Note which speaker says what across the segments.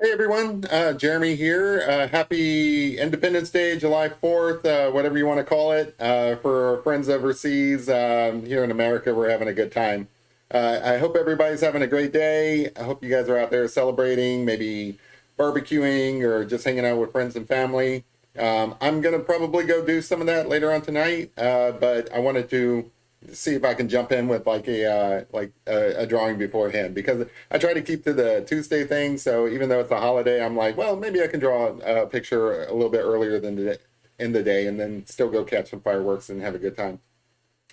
Speaker 1: Hey everyone, Jeremy here. Happy Independence Day, July 4th, whatever you want to call it. For our friends overseas, here in America, we're having a good time. I hope everybody's having a great day. I hope you guys are out there celebrating, maybe barbecuing or just hanging out with friends and family. I'm gonna probably go do some of that later on tonight, but I wanted to see if I can jump in with like a drawing beforehand because I try to keep to the Tuesday thing. So even though it's a holiday, I'm like, well, maybe I can draw a picture a little bit earlier than in the day, and then still go catch some fireworks and have a good time.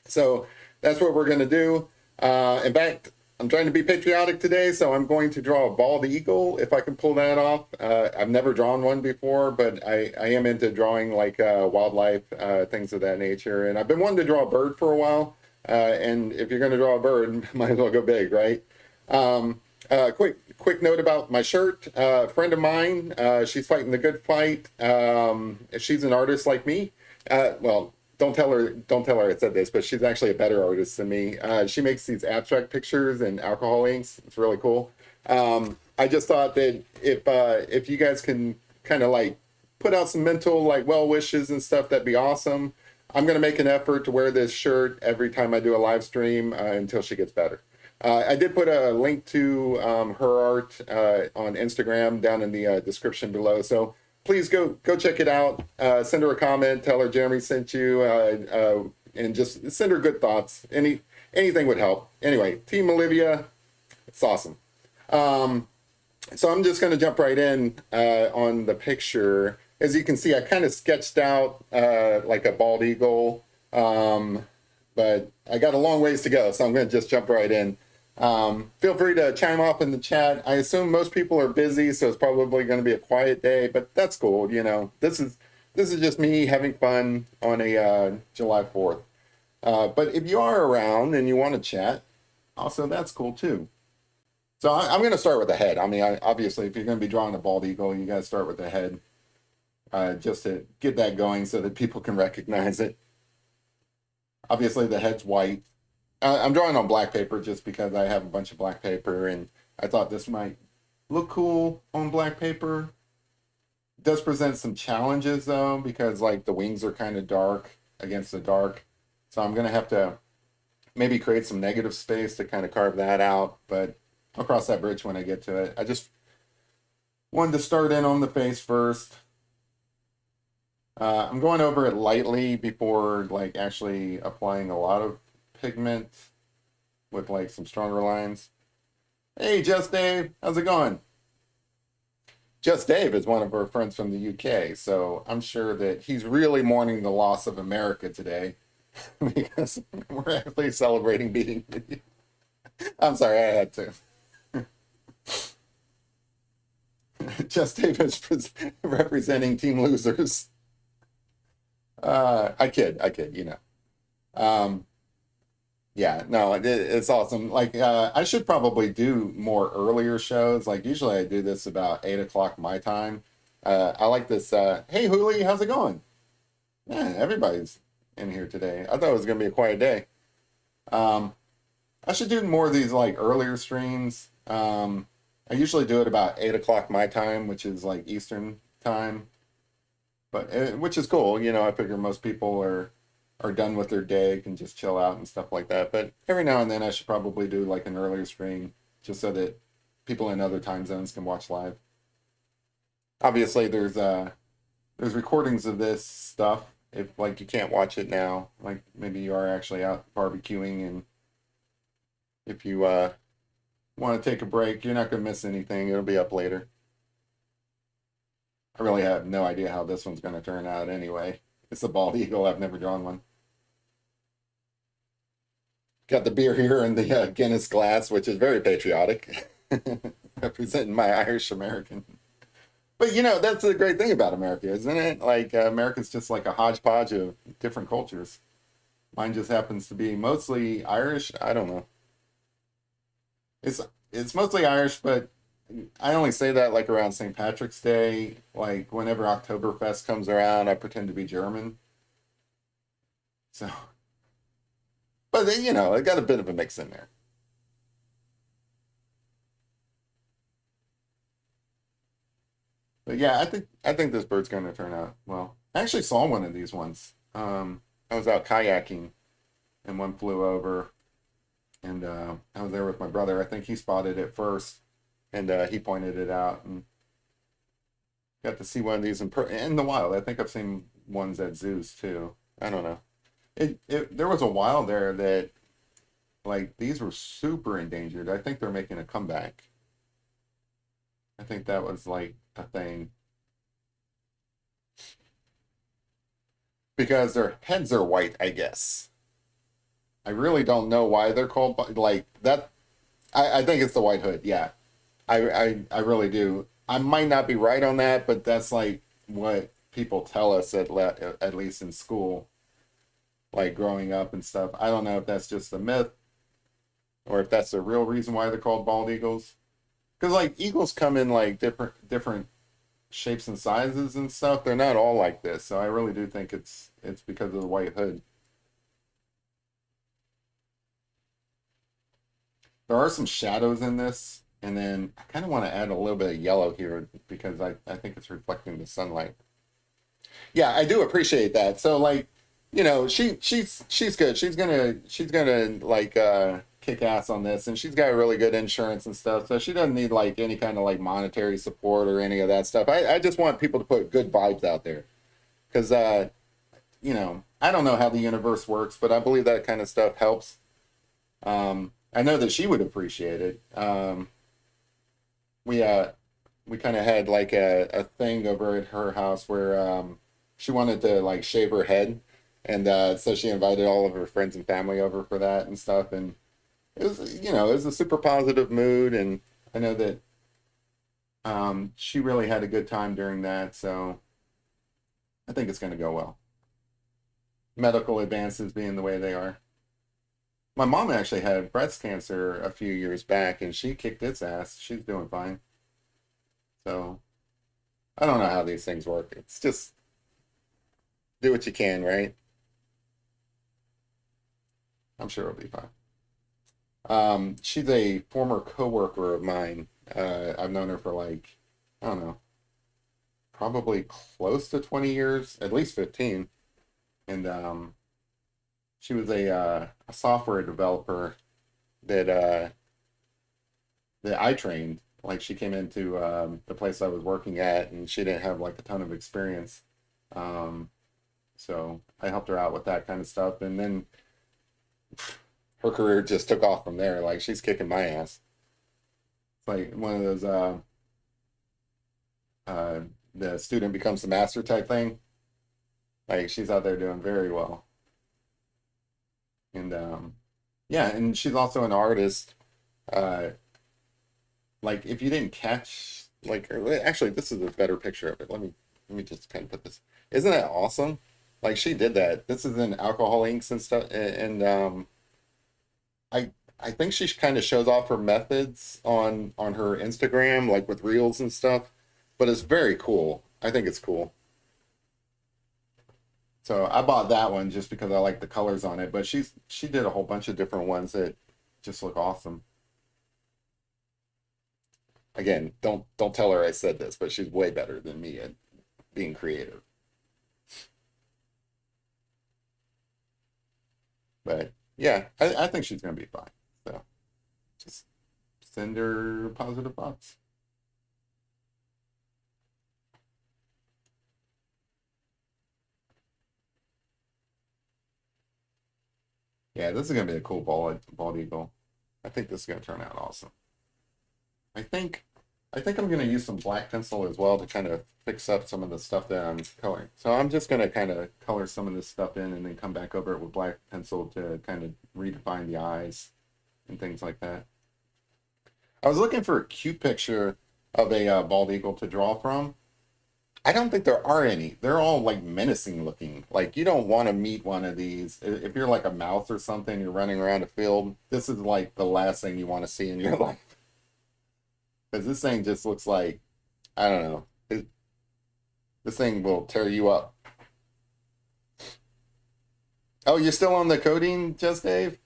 Speaker 1: So that's what we're gonna do. In fact, I'm trying to be patriotic today, so I'm going to draw a bald eagle if I can pull that off. I've never drawn one before, but I am into drawing like wildlife, things of that nature. And I've been wanting to draw a bird for a while. And if you're going to draw a bird, might as well go big, right? Quick note about my shirt. A friend of mine, she's fighting the good fight. She's an artist like me. Well, don't tell her I said this, but she's actually a better artist than me. She makes these abstract pictures and alcohol inks. It's really cool. I just thought that if you guys can kind of like put out some mental like well wishes and stuff, that'd be awesome. I'm gonna make an effort to wear this shirt every time I do a live stream until she gets better. I did put a link to her art on Instagram down in the description below. So please go check it out. Send her a comment. Tell her Jeremy sent you, and just send her good thoughts. Anything would help. Anyway, Team Olivia, it's awesome. Um, so I'm just going to jump right in on the picture. As you can see, I kind of sketched out like a bald eagle, but I got a long ways to go, so I'm going to just jump right in. Feel free to chime off in the chat. I assume most people are busy, so it's probably going to be a quiet day, but that's cool. You know, this is just me having fun on a July 4th. But if you are around and you want to chat, also that's cool too. So I'm going to start with the head. I mean, obviously, if you're going to be drawing a bald eagle, you got to start with the head just to get that going so that people can recognize it. Obviously, the head's white. I'm drawing on black paper just because I have a bunch of black paper and I thought this might look cool on black paper. It does present some challenges though because like the wings are kind of dark against the dark. So I'm going to have to maybe create some negative space to kind of carve that out, but I'll cross that bridge when I get to it. I just wanted to start in on the face first. I'm going over it lightly before like actually applying a lot of pigment with like some stronger lines. Hey, Just Dave, how's it going? Just Dave is one of our friends from the UK, so I'm sure that he's really mourning the loss of America today because we're actually celebrating beating. I'm sorry, I had to. Just Dave is representing Team Losers. I kid, you know. Um, Yeah, no, it's awesome. Like, I should probably do more earlier shows. Like, usually I do this about 8 o'clock my time. I like this. Hey, Huli, how's it going? Yeah, everybody's in here today. I thought it was gonna be a quiet day. Um, I should do more of these like earlier streams. I usually do it about 8 o'clock my time, which is like Eastern time, but which is cool. You know, I figure most people are done with their day, can just chill out and stuff like that. But every now and then, I should probably do like an earlier stream just so that people in other time zones can watch live. Obviously, there's recordings of this stuff. If like you can't watch it now, like maybe you are actually out barbecuing, and if you want to take a break, you're not gonna miss anything. It'll be up later. I really have no idea how this one's gonna turn out anyway. It's a bald eagle. I've never drawn one. Got the beer here in the Guinness glass, which is very patriotic, representing my Irish American. But you know, that's the great thing about America, isn't it? Like America's just like a hodgepodge of different cultures. Mine just happens to be mostly Irish. I don't know. It's it's mostly Irish, but I only say that like around St. Patrick's Day. Like whenever Oktoberfest comes around, I pretend to be German. So, but you know, I got a bit of a mix in there. But yeah, I think this bird's going to turn out well. I actually saw one of these ones. I was out kayaking and one flew over, and I was there with my brother. I think he spotted it first, and he pointed it out, and got to see one of these in the wild. I think I've seen ones at zoos too. I don't know. It there was a while there that like these were super endangered. I think they're making a comeback. I think that was like a thing because their heads are white, I guess. I really don't know why they're called like that. I think it's the white hood. Yeah, I really do. I might not be right on that, but that's like what people tell us at least in school, like growing up and stuff. I don't know if that's just a myth or if that's the real reason why they're called bald eagles. Because like eagles come in like different shapes and sizes and stuff. They're not all like this, so I really do think it's because of the white hood. There are some shadows in this, and then I kind of want to add a little bit of yellow here because I think it's reflecting the sunlight. Yeah, I do appreciate that. So like, she's good. She's gonna like kick ass on this, and she's got really good insurance and stuff. So she doesn't need like any kind of like monetary support or any of that stuff. I just want people to put good vibes out there because I don't know how the universe works, but I believe that kind of stuff helps. I know that she would appreciate it. We we kind of had like a thing over at her house where she wanted to like shave her head, and so she invited all of her friends and family over for that and stuff. And it was it was a super positive mood, and I know that she really had a good time during that. So I think it's going to go well. Medical advances being the way they are. My mom actually had breast cancer a few years back, and she kicked its ass. She's doing fine. So I don't know how these things work. It's just do what you can, right? I'm sure it'll be fine. She's a former coworker of mine. I've known her for like, I don't know, probably close to 20 years, at least 15. And she was a software developer that that I trained. Like she came into the place I was working at, and she didn't have like a ton of experience. Um, so I helped her out with that kind of stuff, and then her career just took off from there. Like she's kicking my ass. It's like one of those uh, the student becomes the master type thing. Like she's out there doing very well, and yeah, and she's also an artist. Uh, like if you didn't catch, like actually, this is a better picture of it. Let me just kind of put this. Isn't that awesome? Like she did that. This is in alcohol inks and stuff, and I think she kind of shows off her methods on her Instagram, like with reels and stuff. But it's very cool. I think it's cool. So I bought that one just because I like the colors on it. But she did a whole bunch of different ones that just look awesome. Again, don't tell her I said this, but she's way better than me at being creative. But yeah, I think she's gonna be fine. So just send her positive thoughts. Yeah, this is gonna be a cool bald eagle. I think this is gonna turn out awesome. I think I'm gonna use some black pencil as well to kind of fix up some of the stuff that I'm coloring. So I'm just gonna kind of color some of this stuff in and then come back over it with black pencil to kind of redefine the eyes and things like that. I was looking for a cute picture of a bald eagle to draw from. I don't think there are any. They're all like menacing looking. Like you don't want to meet one of these. If you're like a mouse or something, you're running around a field. This is like the last thing you want to see in your life because this thing just looks like I don't know. This thing will tear you up. Oh, you're still on the codeine, just Dave?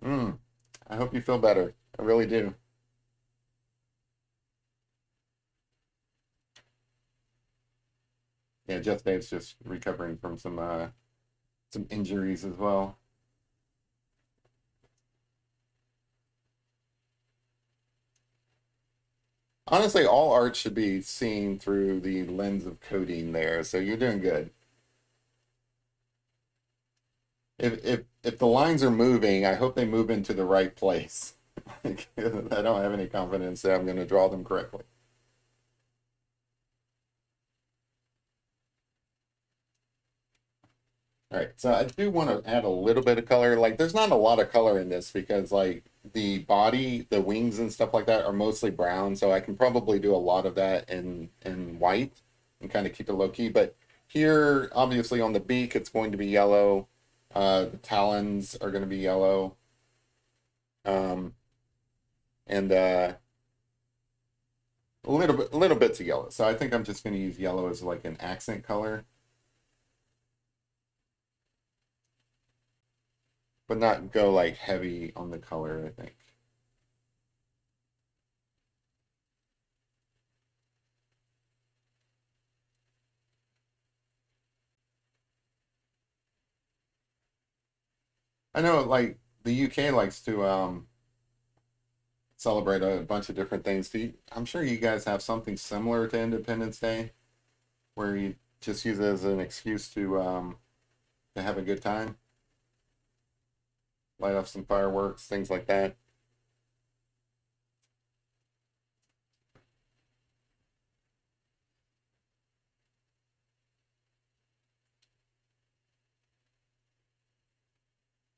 Speaker 1: Hmm. I hope you feel better. I really do. Yeah, Jeff Dave's just recovering from some injuries as well. Honestly, all art should be seen through the lens of coding there, so you're doing good. If the lines are moving, I hope they move into the right place. I don't have any confidence that I'm going to draw them correctly. All right, so I do want to add a little bit of color. Like, there's not a lot of color in this because, like, the body, the wings and stuff like that are mostly brown. So I can probably do a lot of that in white and kind of keep it low key. But here, obviously, on the beak, it's going to be yellow. The talons are going to be yellow. Um, and little bits of yellow. So I think I'm just going to use yellow as like an accent color, but not go like heavy on the color, I think. I know like the UK likes to celebrate a bunch of different things. I'm sure you guys have something similar to Independence Day where you just use it as an excuse to have a good time, light off some fireworks, things like that.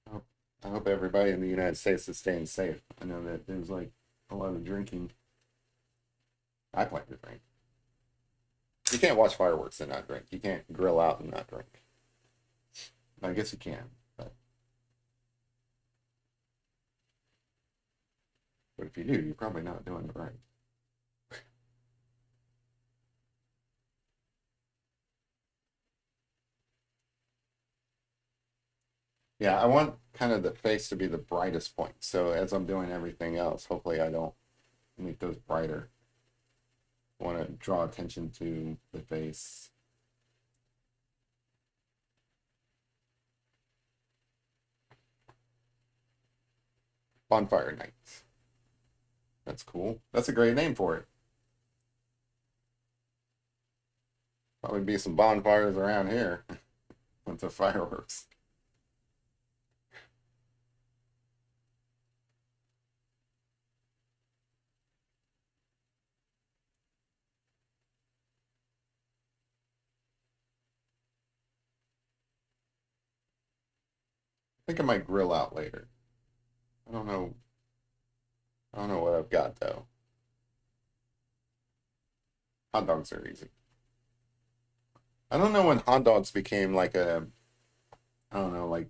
Speaker 1: I hope, I hope everybody in the United States is staying safe. I know that there's like a lot of drinking. I like to drink. You can't watch fireworks and not drink. You can't grill out and not drink. I guess you can, but if you do, you're probably not doing it right. Yeah, I want kind of the face to be the brightest point. So as I'm doing everything else, hopefully I don't make those brighter. I want to draw attention to the face. Bonfire Nights. That's cool. That's a great name for it. Probably be some bonfires around here with the fireworks. I think I might grill out later. I don't know. I don't know what I've got though. Hot dogs are easy. I don't know when hot dogs became like I don't know, like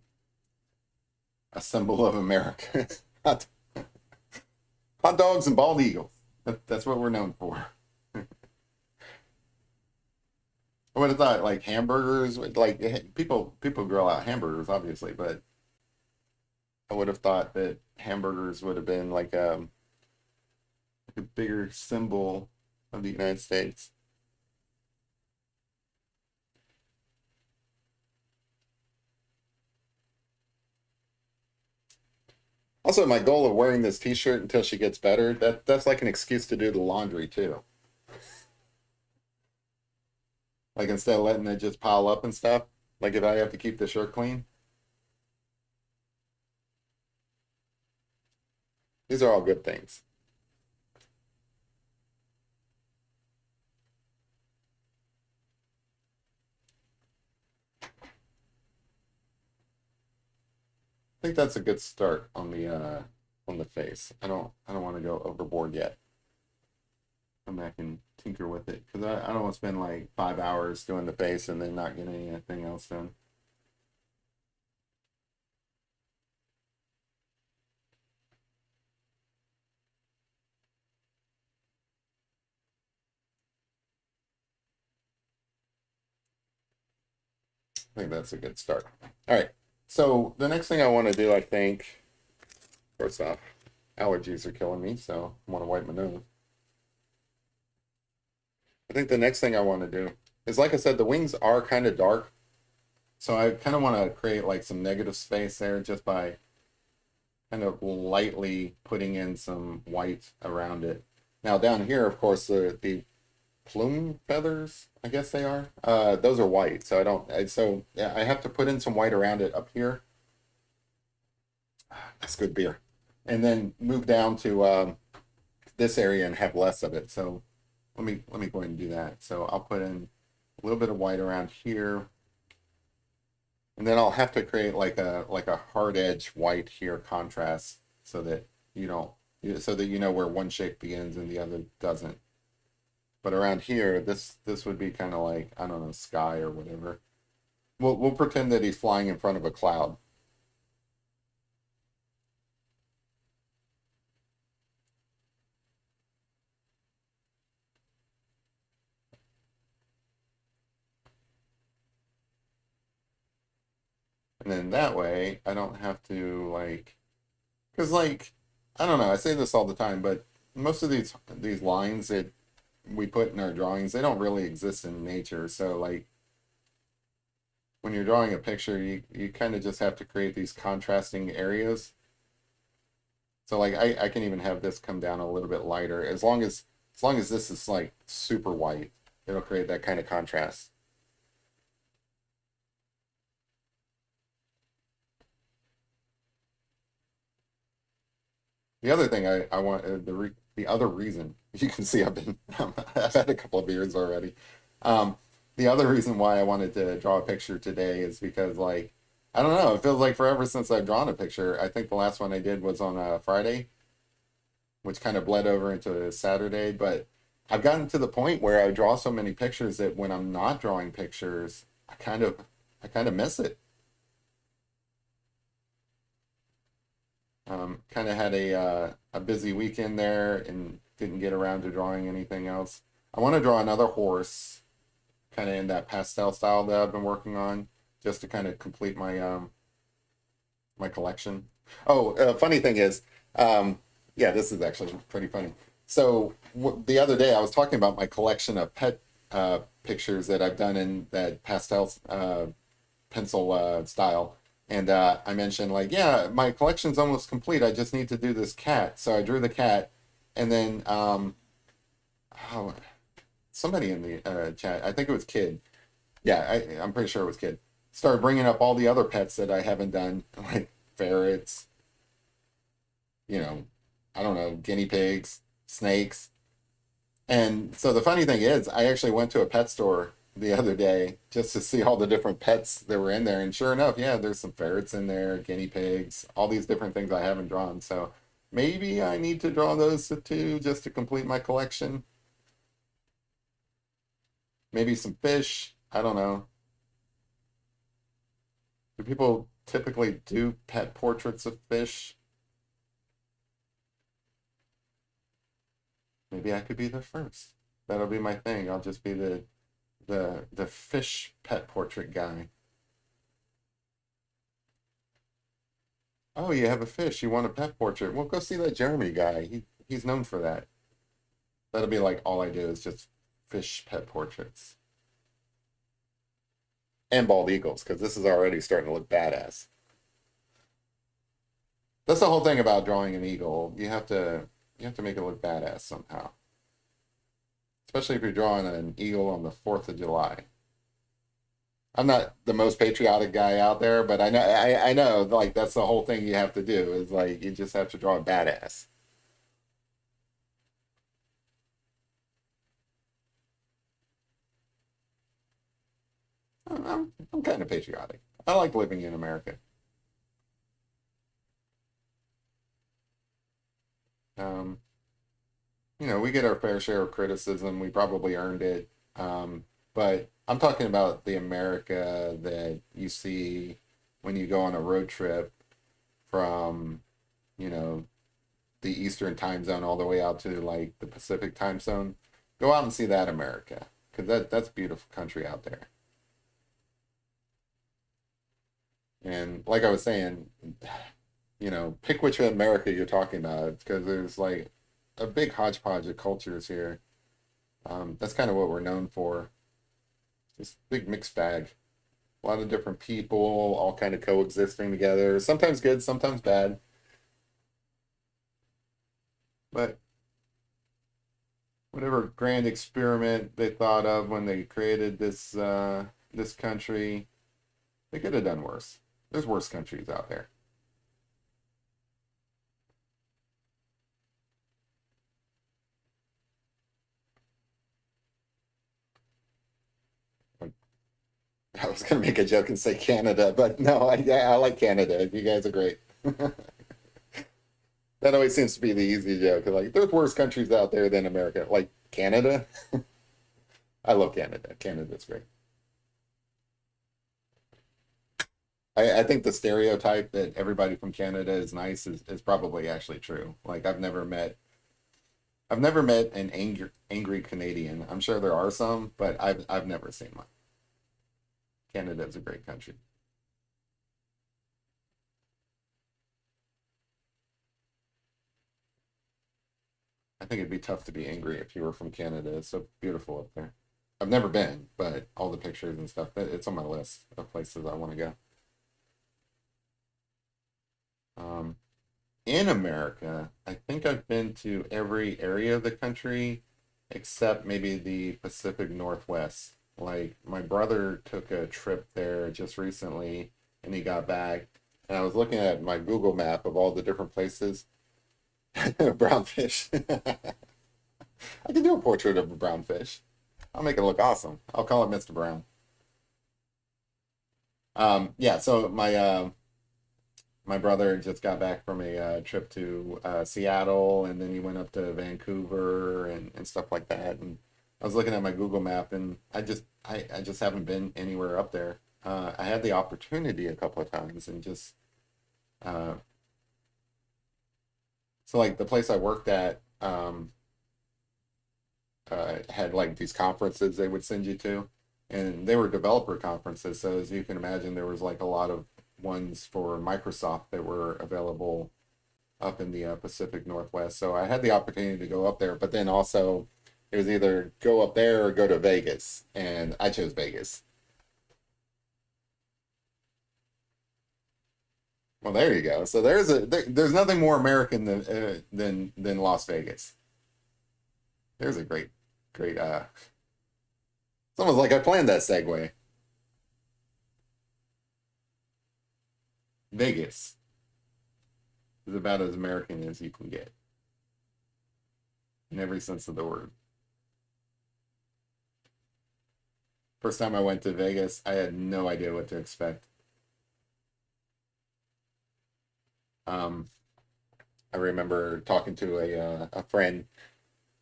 Speaker 1: a symbol of America. hot, hot dogs and bald eagles. That's what we're known for. I would have thought like hamburgers, like people grill out hamburgers, obviously, but I would have thought that hamburgers would have been like a bigger symbol of the United States. Also, my goal of wearing this T-shirt until she gets better, that's like an excuse to do the laundry too. Like instead of letting it just pile up and stuff, like if I have to keep the shirt clean, these are all good things. I think that's a good start on the face. I don't want to go overboard yet. Come back and tinker with it because I don't want to spend like 5 hours doing the face and then not get anything else done. I think that's a good start. All right. So the next thing I want to do, I think, first off, allergies are killing me, so I want to wipe my nose. I think the next thing I want to do is, like I said, the wings are kind of dark. So I kind of want to create like some negative space there just by kind of lightly putting in some white around it. Now down here, of course, the plume feathers, I guess they are, those are white. So I don't, so yeah, I have to put in some white around it up here. That's good beer. And then move down to this area and have less of it. So let me go ahead and do that. So I'll put in a little bit of white around here. And then I'll have to create like a hard edge white here contrast so that you don't so that you know where one shape begins and the other doesn't. But around here, this would be kind of like, I don't know, sky or whatever. We'll pretend that he's flying in front of a cloud. And then that way I don't have to like, because like, I don't know, I say this all the time, but most of these lines that we put in our drawings, they don't really exist in nature. So like when you're drawing a picture, you kind of just have to create these contrasting areas. So like I can even have this come down a little bit lighter as long as this is like super white, it'll create that kind of contrast. The other thing I want the other reason you can see I've been I've had a couple of beers already. Um, the other reason why I wanted to draw a picture today is because like I don't know, it feels like forever since I've drawn a picture. I think the last one I did was on a Friday, which kind of bled over into Saturday. But I've gotten to the point where I draw so many pictures that when I'm not drawing pictures, I kind of miss it. Kind of had a busy weekend there and didn't get around to drawing anything else. I want to draw another horse, kind of in that pastel style that I've been working on, just to kind of complete my collection. Oh, funny thing is, yeah, this is actually pretty funny. So the other day I was talking about my collection of pet pictures that I've done in that pastel pencil style. And I mentioned like, yeah, my collection's almost complete. I just need to do this cat. So I drew the cat, and then oh, somebody in the chat, I think it was Kid. Yeah, I'm pretty sure it was Kid. Started bringing up all the other pets that I haven't done, like ferrets, you know, I don't know, guinea pigs, snakes. And so the funny thing is, I actually went to a pet store the other day just to see all the different pets that were in there. And sure enough, yeah, there's some ferrets in there, guinea pigs, all these different things I haven't drawn. So maybe I need to draw those too just to complete my collection. Maybe some fish. I don't know. Do people typically do pet portraits of fish? Maybe I could be the first. That'll be my thing. I'll just be the fish pet portrait guy. Oh, you have a fish. You want a pet portrait? Well, go see that Jeremy guy. He's known for that. That'll be like all I do is just fish pet portraits and bald eagles because this is already starting to look badass. That's the whole thing about drawing an eagle. You have to make it look badass somehow, especially if you're drawing an eagle on the 4th of July. I'm not the most patriotic guy out there, but I know like that's the whole thing you have to do is like you just have to draw a badass. I'm kind of patriotic. I like living in America. Um, we get our fair share of criticism. We probably earned it. But I'm talking about the America that you see when you go on a road trip from, you know, the Eastern time zone all the way out to like the Pacific time zone. Go out and see that America because that's a beautiful country out there. And like I was saying, pick which America you're talking about because there's like a big hodgepodge of cultures here. That's kind of what we're known for. Just big mixed bag. A lot of different people, all kind of coexisting together. Sometimes good, sometimes bad. But whatever grand experiment they thought of when they created this country, they could have done worse. There's worse countries out there. I was gonna make a joke and say Canada, but no, I like Canada. You guys are great. That always seems to be the easy joke. Like, there's worse countries out there than America. Like Canada. I love Canada. Canada's great. I think the stereotype that everybody from Canada is nice is probably actually true. Like, I've never met an angry Canadian. I'm sure there are some, but I've never seen one. Canada is a great country. I think it'd be tough to be angry if you were from Canada. It's so beautiful up there. I've never been, but all the pictures and stuff, it's on my list of places I want to go. Um, in America, I think I've been to every area of the country except maybe the Pacific Northwest. Like, my brother took a trip there just recently and he got back, and I was looking at my Google map of all the different places. Brown fish. I can do a portrait of a brown fish. I'll make it look awesome. I'll call it Mr. Brown. Yeah, so my brother just got back from a trip to Seattle, and then he went up to Vancouver and stuff like that. And I was looking at my Google map, and I just haven't been anywhere up there. I had the opportunity a couple of times, and just uh, so like the place I worked at had like these conferences they would send you to, and they were developer conferences. So as you can imagine, there was like a lot of ones for Microsoft that were available up in the Pacific Northwest. So I had the opportunity to go up there, but then also it was either go up there or go to Vegas, and I chose Vegas. Well, there you go. So there's nothing more American than Las Vegas. There's a great. It's almost like I planned that segue. Vegas is about as American as you can get in every sense of the word. First time I went to Vegas, I had no idea what to expect. Um, I remember talking to a friend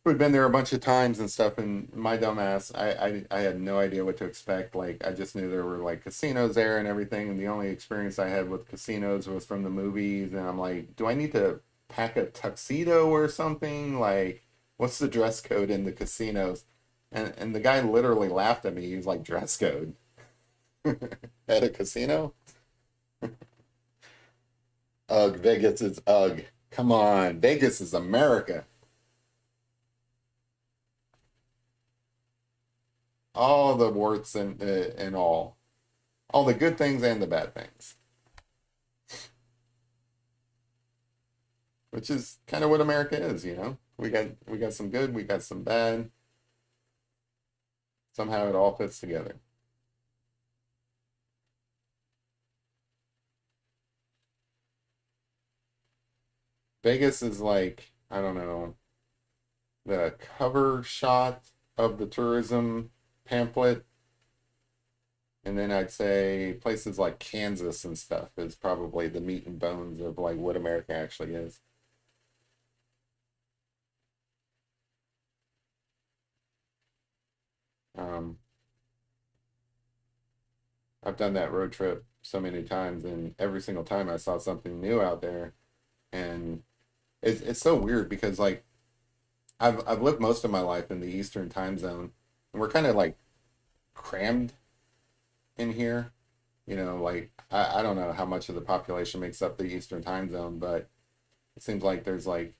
Speaker 1: who had been there a bunch of times and stuff, and my dumbass, I had no idea what to expect. Like, I just knew there were like casinos there and everything, and the only experience I had with casinos was from the movies. And I'm like, do I need to pack a tuxedo or something? Like, what's the dress code in the casinos? And the guy literally laughed at me. He was like, dress code at a casino? Ugh, Vegas is ugh. Come on, Vegas is America. All the warts and all the good things and the bad things, which is kind of what America is. We got some good, we got some bad. Somehow it all fits together. Vegas is like, I don't know, the cover shot of the tourism pamphlet, and then I'd say places like Kansas and stuff is probably the meat and bones of like what America actually is. Um, I've done that road trip so many times, and every single time I saw something new out there, and it's so weird because like I've lived most of my life in the Eastern time zone, and we're kind of like crammed in here. Like I don't know how much of the population makes up the Eastern time zone, but it seems like there's like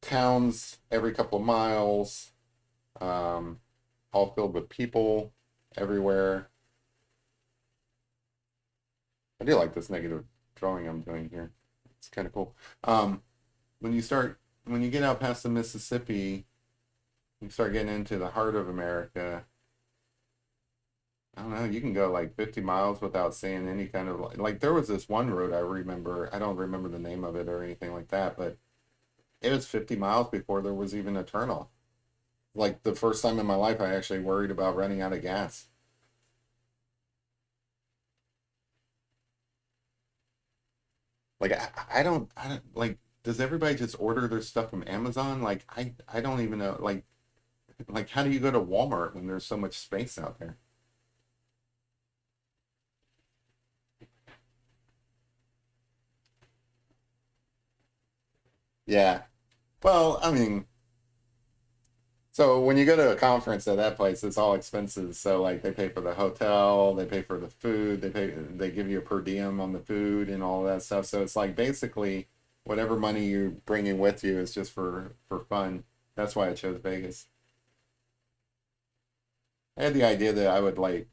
Speaker 1: towns every couple of miles, um, all filled with people. everywhere. I do like this negative drawing I'm doing here. It's kind of cool. Um, when you start, when you get out past the Mississippi, you start getting into the heart of America. I don't know, you can go like 50 miles without seeing any kind of like there was this one road I remember. I don't remember the name of it or anything like that, but it was 50 miles before there was even a turnoff. Like the first time in my life I actually worried about running out of gas. Like I don't like does everybody just order their stuff from Amazon? Like I don't even know like how do you go to Walmart when there's so much space out there? Yeah. Well, I mean, so when you go to a conference at that place, it's all expenses. So like they pay for the hotel, they pay for the food, they give you a per diem on the food and all that stuff. So it's like basically whatever money you're bringing with you is just for fun. That's why I chose Vegas. I had the idea that I would like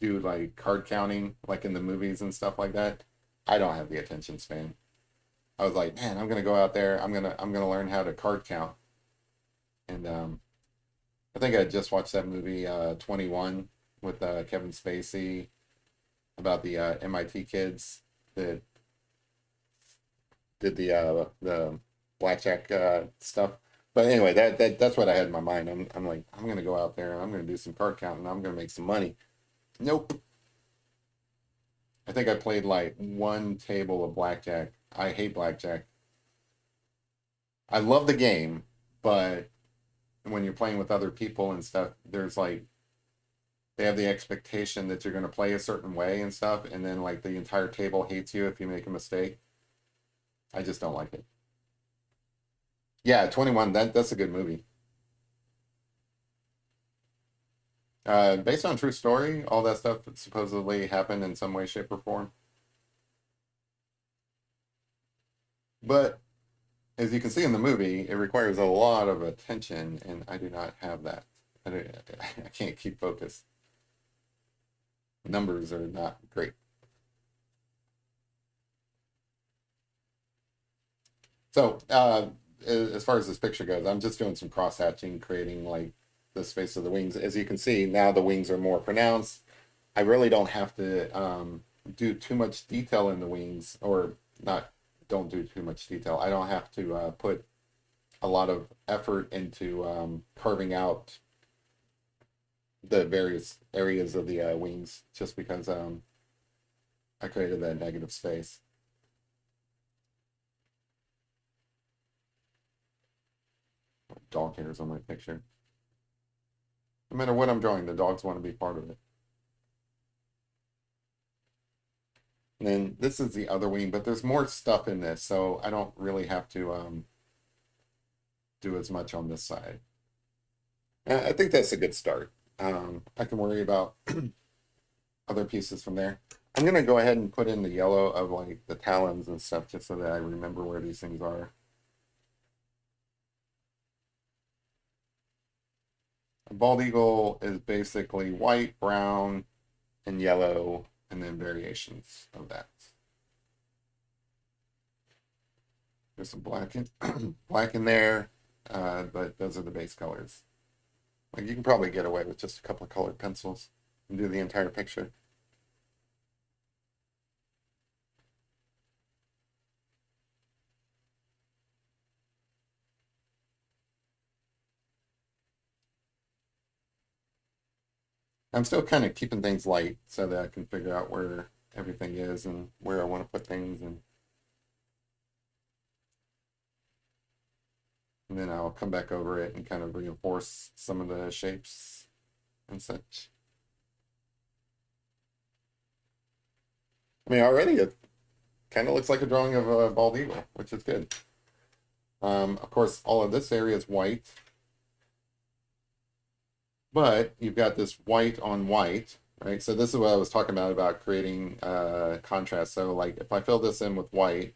Speaker 1: do like card counting like in the movies and stuff like that. I don't have the attention span. I was like, man, I'm gonna go out there. I'm gonna learn how to card count. And I think I just watched that movie 21 with Kevin Spacey about the MIT kids that did the blackjack stuff. But anyway, that's what I had in my mind. I'm like I'm gonna go out there and I'm gonna do some card counting. I'm gonna make some money. Nope. I think I played like one table of blackjack. I hate blackjack. I love the game, but when you're playing with other people and stuff, there's like they have the expectation that you're going to play a certain way and stuff, and then like the entire table hates you if you make a mistake. I just don't like it. Yeah, 21. That's a good movie. Based on true story, all that stuff supposedly happened in some way, shape, or form. But as you can see in the movie, it requires a lot of attention, and I do not have that. I can't keep focused. Numbers are not great. So, as far as this picture goes, I'm just doing some cross hatching, creating like the space of the wings. As you can see, now the wings are more pronounced. I really don't have to do too much detail in the wings, or not, don't do too much detail. I don't have to put a lot of effort into carving out the various areas of the wings just because I created that negative space. Dog hairs on my picture. No matter what I'm drawing, the dogs want to be part of it. And then this is the other wing, but there's more stuff in this, so I don't really have to do as much on this side. I think that's a good start. I can worry about other pieces from there. I'm gonna go ahead and put in the yellow of like the talons and stuff just so that I remember where these things are. A bald eagle is basically white, brown, and yellow, and then variations of that. There's some black in black in there, but those are the base colors. Like you can probably get away with just a couple of colored pencils and do the entire picture. I'm still kind of keeping things light so that I can figure out where everything is and where I want to put things, and then I'll come back over it and kind of reinforce some of the shapes and such. I mean, already it kind of looks like a drawing of a bald eagle, which is good. Of course, all of this area is white, but you've got this white on white, right? So this is what I was talking about creating contrast. So like if I fill this in with white,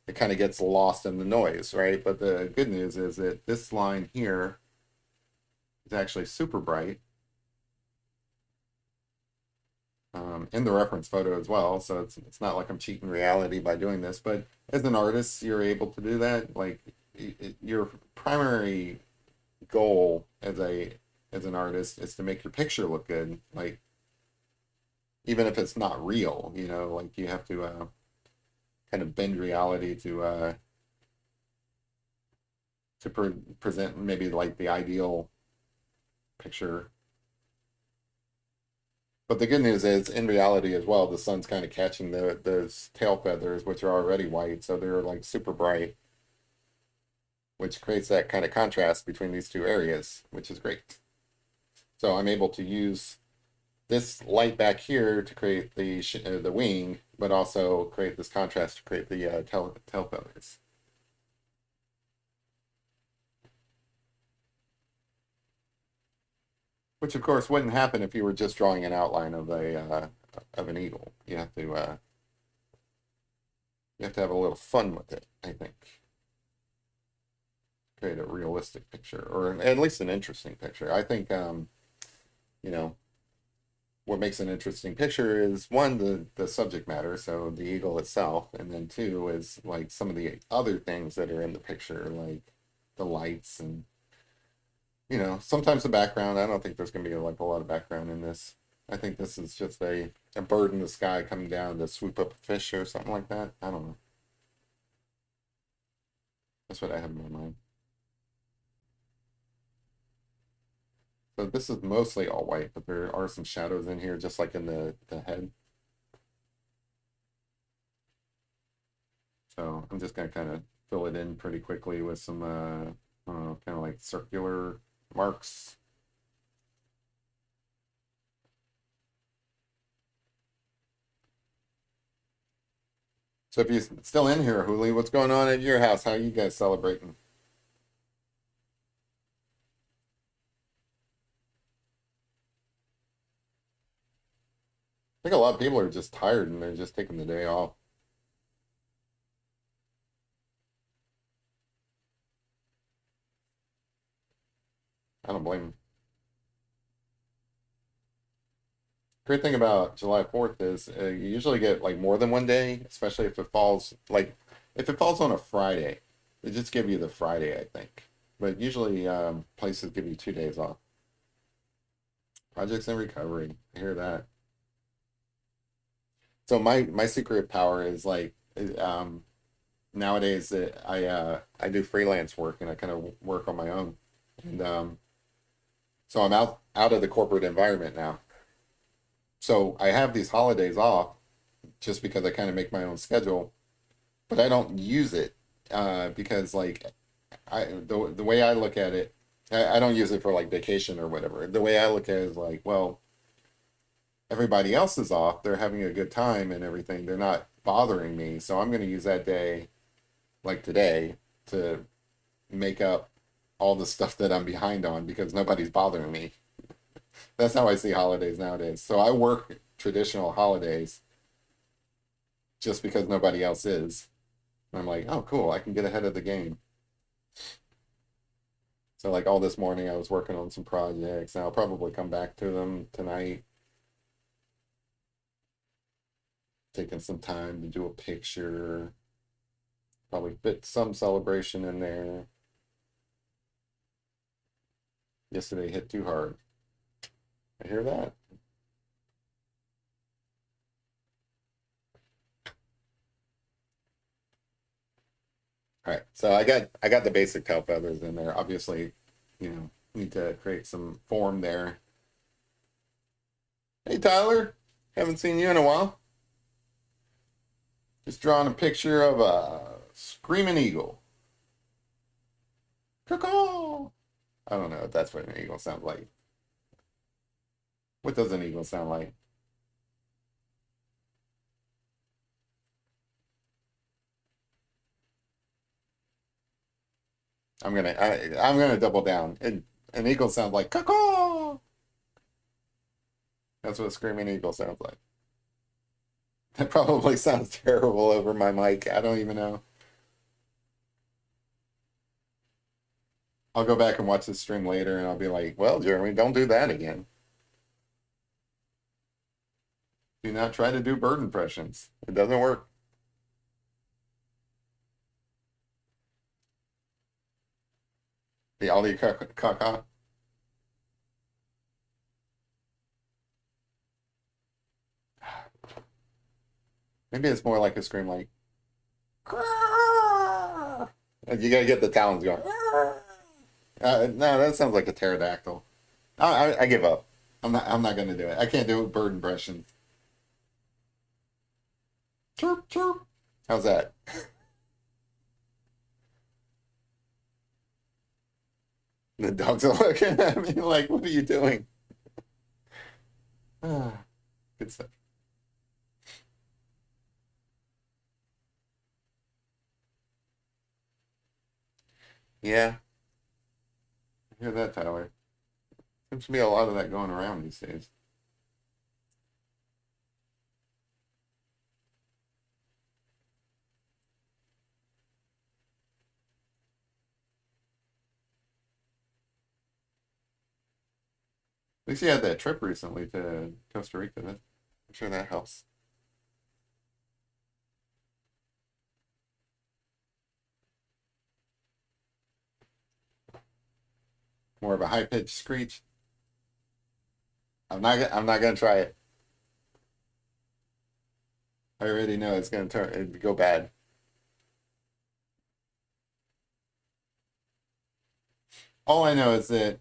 Speaker 1: it kind of gets lost in the noise, right? But the good news is that this line here is actually super bright. in the reference photo as well. So it's not like I'm cheating reality by doing this, but as an artist, you're able to do that. Like your primary goal as an artist is to make your picture look good. Like even if it's not real, like you have to kind of bend reality to present maybe like the ideal picture. But the good news is, in reality as well, the sun's kind of catching those tail feathers, which are already white, so they're like super bright, which creates that kind of contrast between these two areas, which is great. So I'm able to use this light back here to create the wing, but also create this contrast to create the tail feathers. Which of course wouldn't happen if you were just drawing an outline of an eagle. You have to have a little fun with it, I think. Create a realistic picture, or at least an interesting picture. I think you know, what makes an interesting picture is one, the subject matter, so the eagle itself, and then two is like some of the other things that are in the picture, like the lights and sometimes the background. I don't think there's gonna be like a lot of background in this. I think this is just a bird in the sky coming down to swoop up a fish or something like that. I don't know. That's what I have in my mind. So this is mostly all white, but there are some shadows in here, just like in the head. So I'm just gonna kind of fill it in pretty quickly with some, kind of like circular marks. So if you're still in here, Huli, what's going on at your house? How are you guys celebrating? I think a lot of people are just tired and they're just taking the day off. I don't blame them. Great thing about July 4th is you usually get like more than one day, especially if it falls on a Friday. They just give you the Friday, I think. But usually places give you 2 days off. Projects in recovery. I hear that. So my secret power is like nowadays I do freelance work and I kind of work on my own. And so I'm out of the corporate environment now. So I have these holidays off just because I kind of make my own schedule, but I don't use it because like the way I look at it, I don't use it for like vacation or whatever. The way I look at it is like, well, everybody else is off, they're having a good time and everything, they're not bothering me, so I'm going to use that day, like today, to make up all the stuff that I'm behind on because nobody's bothering me. That's how I see holidays nowadays. So I work traditional holidays just because nobody else is. And I'm like, oh, cool, I can get ahead of the game. So, like, all this morning, I was working on some projects, and I'll probably come back to them tonight, taking some time to do a picture, probably fit some celebration in there. Yesterday hit too hard. I hear that. All right, so I got the basic tail feathers in there. Obviously, need to create some form there. Hey Tyler, haven't seen you in a while. Just drawing a picture of a screaming eagle. Caw. I don't know if that's what an eagle sounds like. What does an eagle sound like? I'm gonna double down. An eagle sounds like caw. That's what a screaming eagle sounds like. That probably sounds terrible over my mic. I don't even know. I'll go back and watch the stream later and I'll be like, well, Jeremy, don't do that again. Do not try to do bird impressions. It doesn't work. The Audi caca. Maybe it's more like a scream like. You gotta get the talons going. No, that sounds like a pterodactyl. I give up. I'm not gonna do it. I can't do bird impressions. Chirp chirp. How's that? The dogs are looking at me like, "What are you doing?" Good stuff. Yeah, I hear that, Tyler. Seems to be a lot of that going around these days. At least you had that trip recently to Costa Rica. I'm sure that helps. More of a high pitched screech. I'm not gonna try it. I already know it's gonna turn it go bad. All I know is that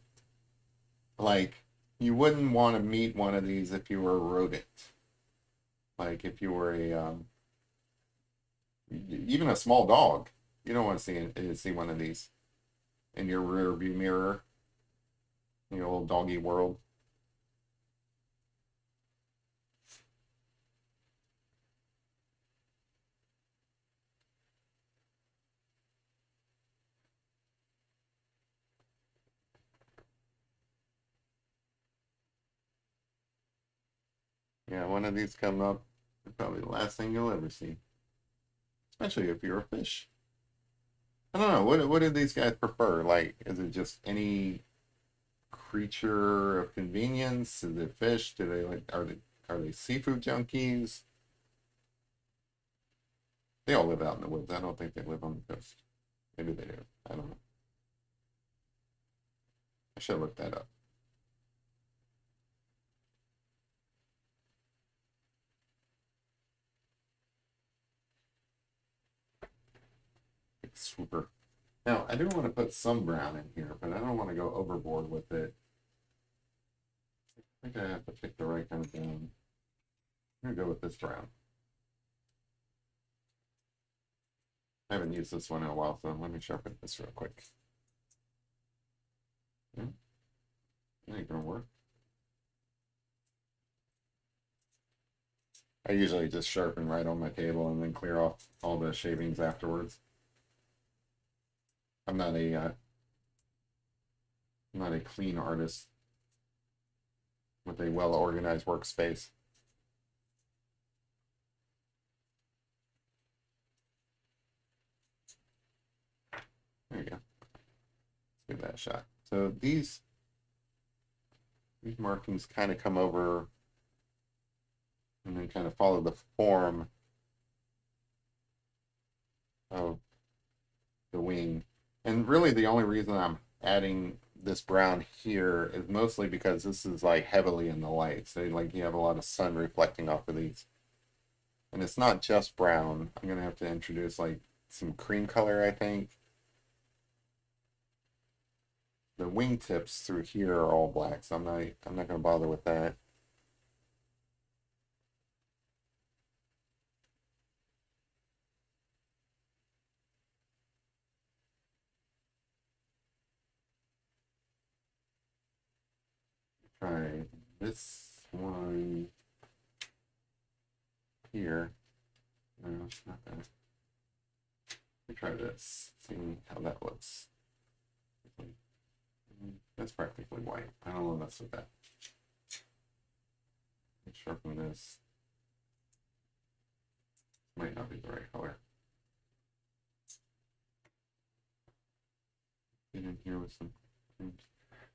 Speaker 1: like you wouldn't want to meet one of these if you were a rodent. Like if you were a even a small dog. You don't want to see one of these in your rear view mirror in your little doggy world. Yeah, one of these come up, it's probably the last thing you'll ever see. Especially if you're a fish. I don't know. What do these guys prefer? Like, is it just any creature of convenience? Is it fish? Do they like are they seafood junkies? They all live out in the woods. I don't think they live on the coast. Maybe they do. I don't know. I should look that up. Super. Now, I do want to put some brown in here, but I don't want to go overboard with it. I think I have to pick the right kind of brown. I'm gonna go with this brown. I haven't used this one in a while, so let me sharpen this real quick. Yeah, that ain't gonna work. I usually just sharpen right on my table and then clear off all the shavings afterwards. I'm not a I'm not a clean artist with a well organized workspace. There you go. Let's give that a shot. So these markings kind of come over and then kind of follow the form of the wing. And really the only reason I'm adding this brown here is mostly because this is like heavily in the light. So like you have a lot of sun reflecting off of these. And it's not just brown. I'm gonna have to introduce like some cream color, I think. The wingtips through here are all black, so I'm not gonna bother with that. Try this one here. No, it's not that. Let me try this. See how that looks. That's practically white. I don't want to mess with that. Let's sharpen this. Might not be the right color. Get in here with some.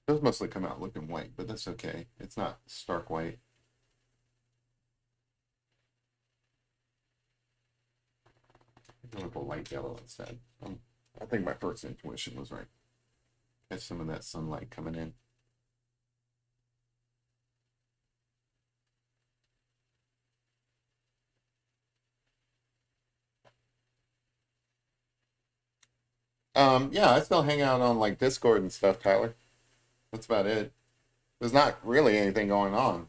Speaker 1: Those mostly come out looking white, but that's okay. It's not stark white. I went with a light yellow instead. I think my first intuition was right. Catch some of that sunlight coming in. Yeah, I still hang out on like Discord and stuff, Tyler. That's about it. There's not really anything going on.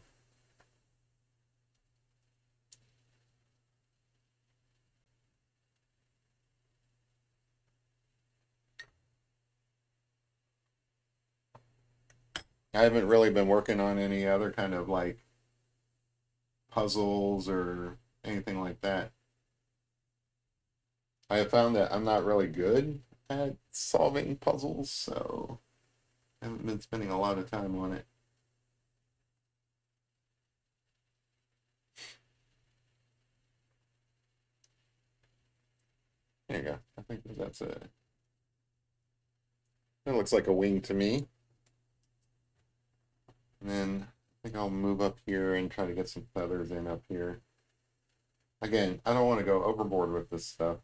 Speaker 1: I haven't really been working on any other kind of like puzzles or anything like that. I have found that I'm not really good at solving puzzles, so I haven't been spending a lot of time on it. There you go. I think that's a. That looks like a wing to me. And then I think I'll move up here and try to get some feathers in up here. Again, I don't want to go overboard with this stuff.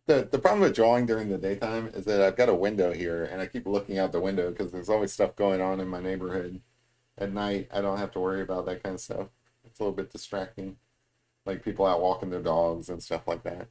Speaker 1: The problem with drawing during the daytime is that I've got a window here and I keep looking out the window because there's always stuff going on in my neighborhood. At night, I don't have to worry about that kind of stuff. It's a little bit distracting, like people out walking their dogs and stuff like that.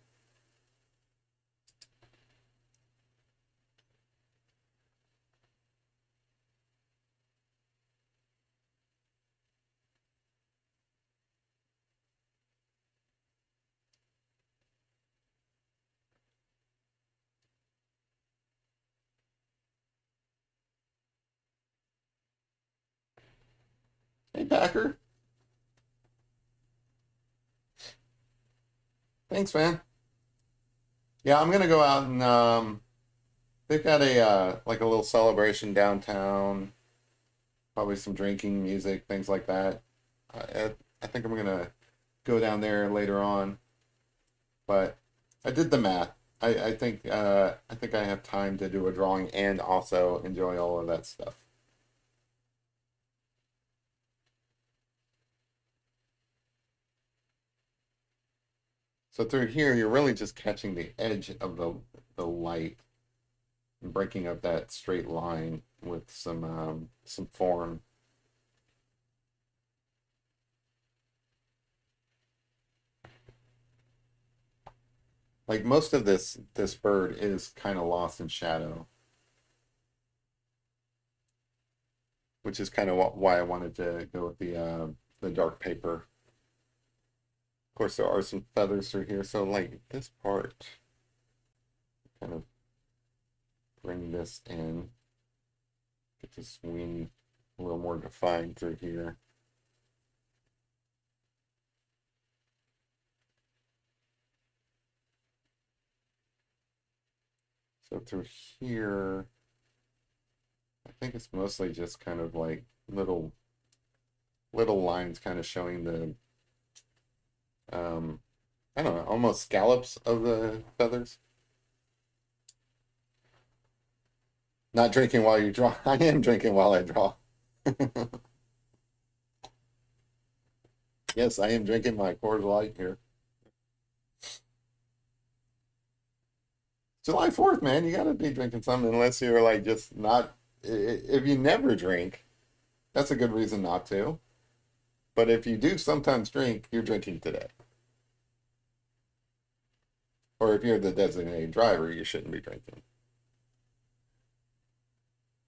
Speaker 1: Hey, Packer. Thanks, man. Yeah, I'm gonna go out and they've got a like a little celebration downtown, probably some drinking, music, things like that. I think I'm gonna go down there later on, but I did the math. I think I have time to do a drawing and also enjoy all of that stuff. So through here, you're really just catching the edge of the light and breaking up that straight line with some form. Like most of this bird is kind of lost in shadow, which is kind of why I wanted to go with the dark paper. Of course, there are some feathers through here, so like this part, kind of bring this in, get this wing a little more defined through here. So through here, I think it's mostly just kind of like little lines kind of showing the I don't know, almost scallops of the feathers. Not drinking while you draw. I am drinking while I draw. Yes, I am drinking my Coors Light here. July 4th, man, you gotta be drinking something unless you're like just not. If you never drink, that's a good reason not to. But if you do sometimes drink, you're drinking today. Or if you're the designated driver, you shouldn't be drinking.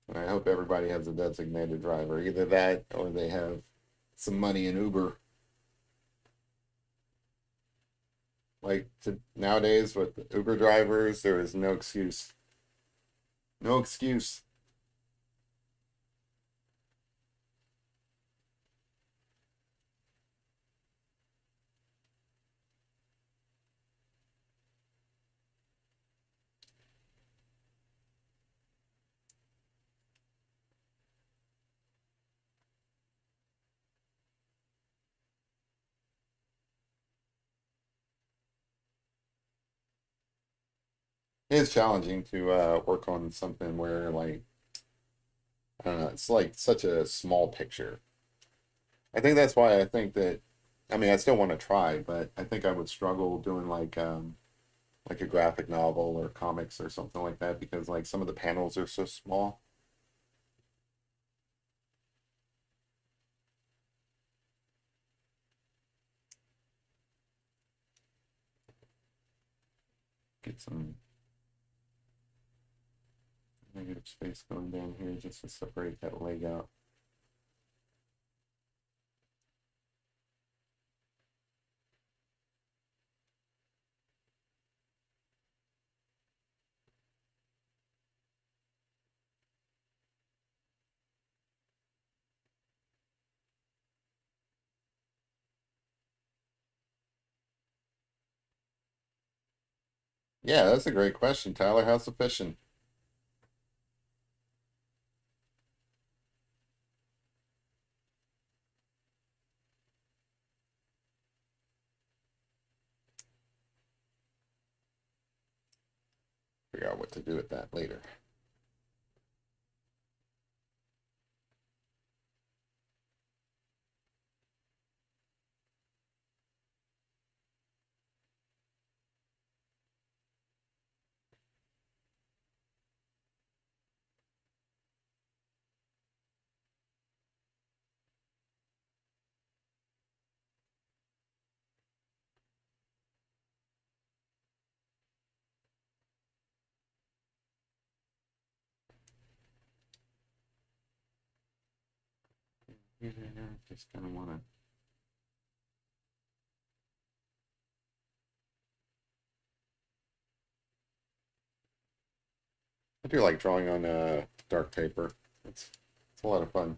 Speaker 1: And I hope everybody has a designated driver. Either that or they have some money in Uber. Like nowadays with Uber drivers, there is no excuse. No excuse. It is challenging to work on something where like I don't know, it's like such a small picture. I think that's why I think that I mean I still want to try, but I think I would struggle doing like like a graphic novel or comics or something like that, because like some of the panels are so small. Get some negative space going down here just to separate that leg out. Yeah, that's a great question, Tyler. How's the fishing? Figure out what to do with that later. Just kind of want to. I do like drawing on dark paper. It's a lot of fun.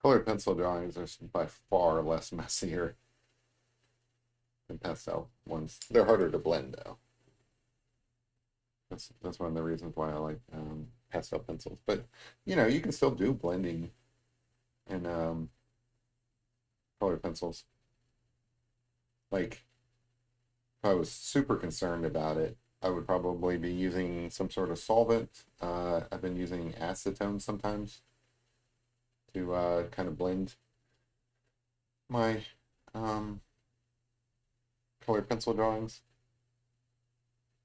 Speaker 1: Colored pencil drawings are by far less messier than pastel ones. They're harder to blend though. That's one of the reasons why I like pastel pencils. But you know, you can still do blending in colored pencils. Like if I was super concerned about it, I would probably be using some sort of solvent. I've been using acetone sometimes to kind of blend my um, colored pencil drawings.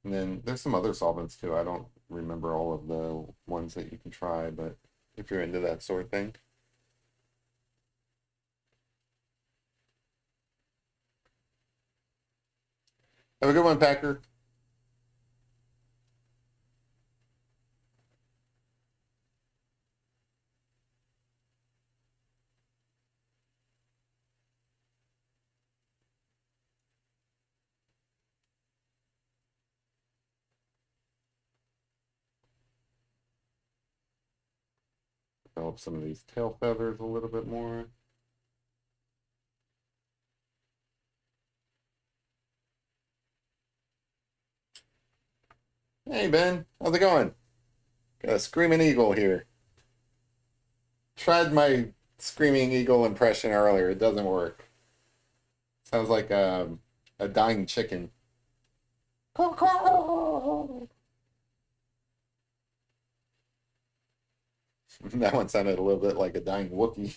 Speaker 1: And then there's some other solvents too. I don't remember all of the ones that you can try, but if you're into that sort of thing. Have a good one, Packer. Develop some of these tail feathers a little bit more. Hey, Ben. How's it going? Got a screaming eagle here. Tried my screaming eagle impression earlier. It doesn't work. Sounds like a dying chicken. That one sounded a little bit like a dying Wookiee.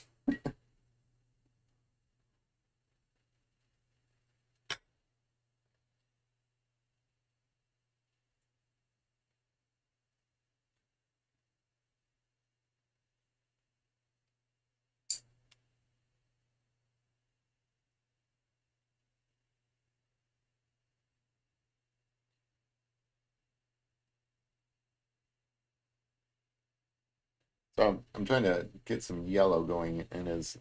Speaker 1: So I'm trying to get some yellow going in his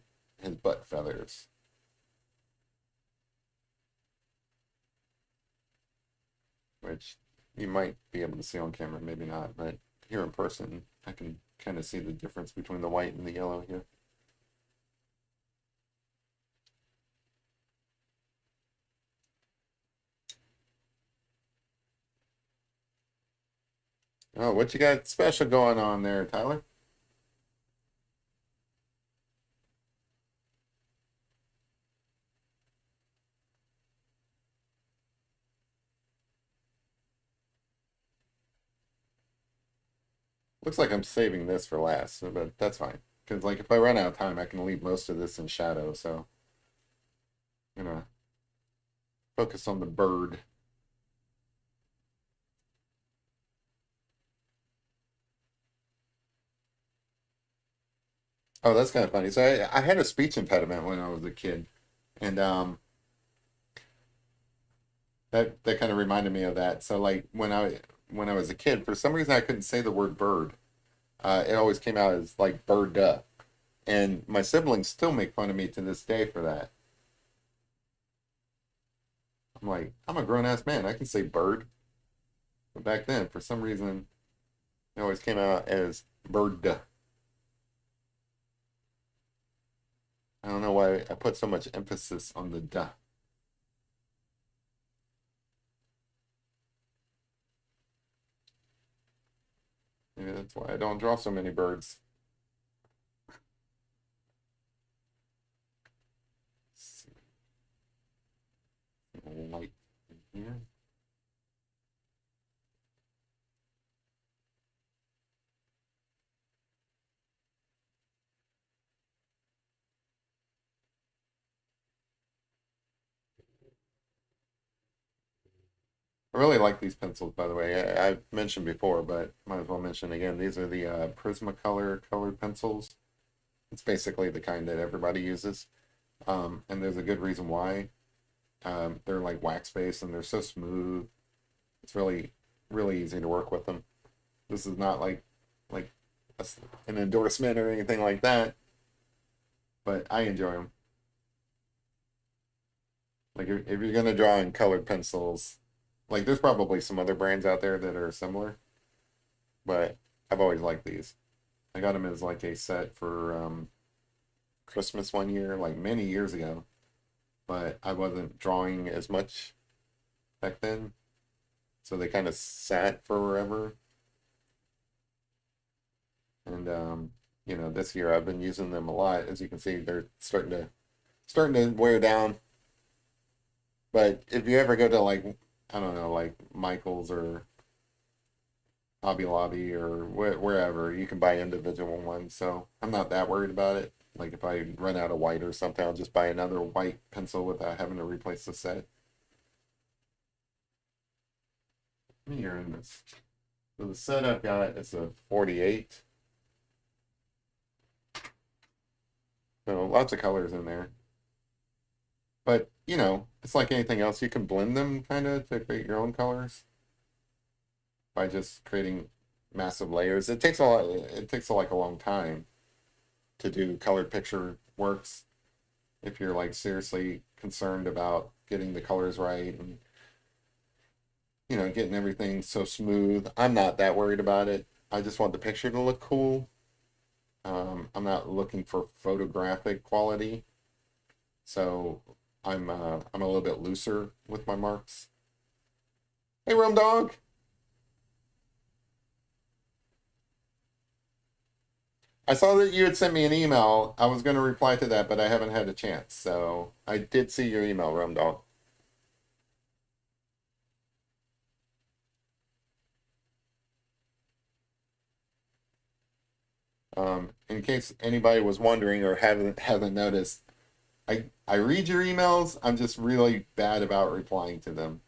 Speaker 1: butt feathers, which you might be able to see on camera, maybe not, but here in person, I can kind of see the difference between the white and the yellow here. Oh, what you got special going on there, Tyler? Looks like I'm saving this for last, but that's fine. Because like if I run out of time, I can leave most of this in shadow. So I'm gonna focus on the bird. Oh, that's kind of funny. So I had a speech impediment when I was a kid, and that kind of reminded me of that. So like when I was a kid, for some reason I couldn't say the word bird. It always came out as like bird duh, and my siblings still make fun of me to this day for that. I'm like, I'm a grown ass man. I can say bird, but back then, for some reason, it always came out as bird duh. I don't know why I put so much emphasis on the duh. Maybe that's why I don't draw so many birds. Light in here. I really like these pencils, by the way. I've mentioned before, but might as well mention again. These are the Prismacolor colored pencils. It's basically the kind that everybody uses, and there's a good reason why. They're like wax based and they're so smooth. It's really, really easy to work with them. This is not like an endorsement or anything like that, but I enjoy them. Like if you're gonna draw in colored pencils, like there's probably some other brands out there that are similar, but I've always liked these. I got them as like a set for Christmas one year, like many years ago, but I wasn't drawing as much back then, so they kind of sat forever. And this year I've been using them a lot. As you can see, they're starting to wear down. But if you ever go to like I don't know, like Michael's or Hobby Lobby or wherever, you can buy individual ones. So I'm not that worried about it. Like if I run out of white or something, I'll just buy another white pencil without having to replace the set. Here in this. So the set I've got is a 48. So lots of colors in there. But it's like anything else. You can blend them kind of to create your own colors by just creating massive layers. It takes a lot. It takes like a long time to do colored picture works if you're like seriously concerned about getting the colors right and getting everything so smooth. I'm not that worried about it. I just want the picture to look cool. I'm not looking for photographic quality, so I'm a little bit looser with my marks. Hey, Rum Dog. I saw that you had sent me an email. I was going to reply to that, but I haven't had a chance. So I did see your email, Rum Dog. In case anybody was wondering or haven't noticed, I read your emails. I'm just really bad about replying to them.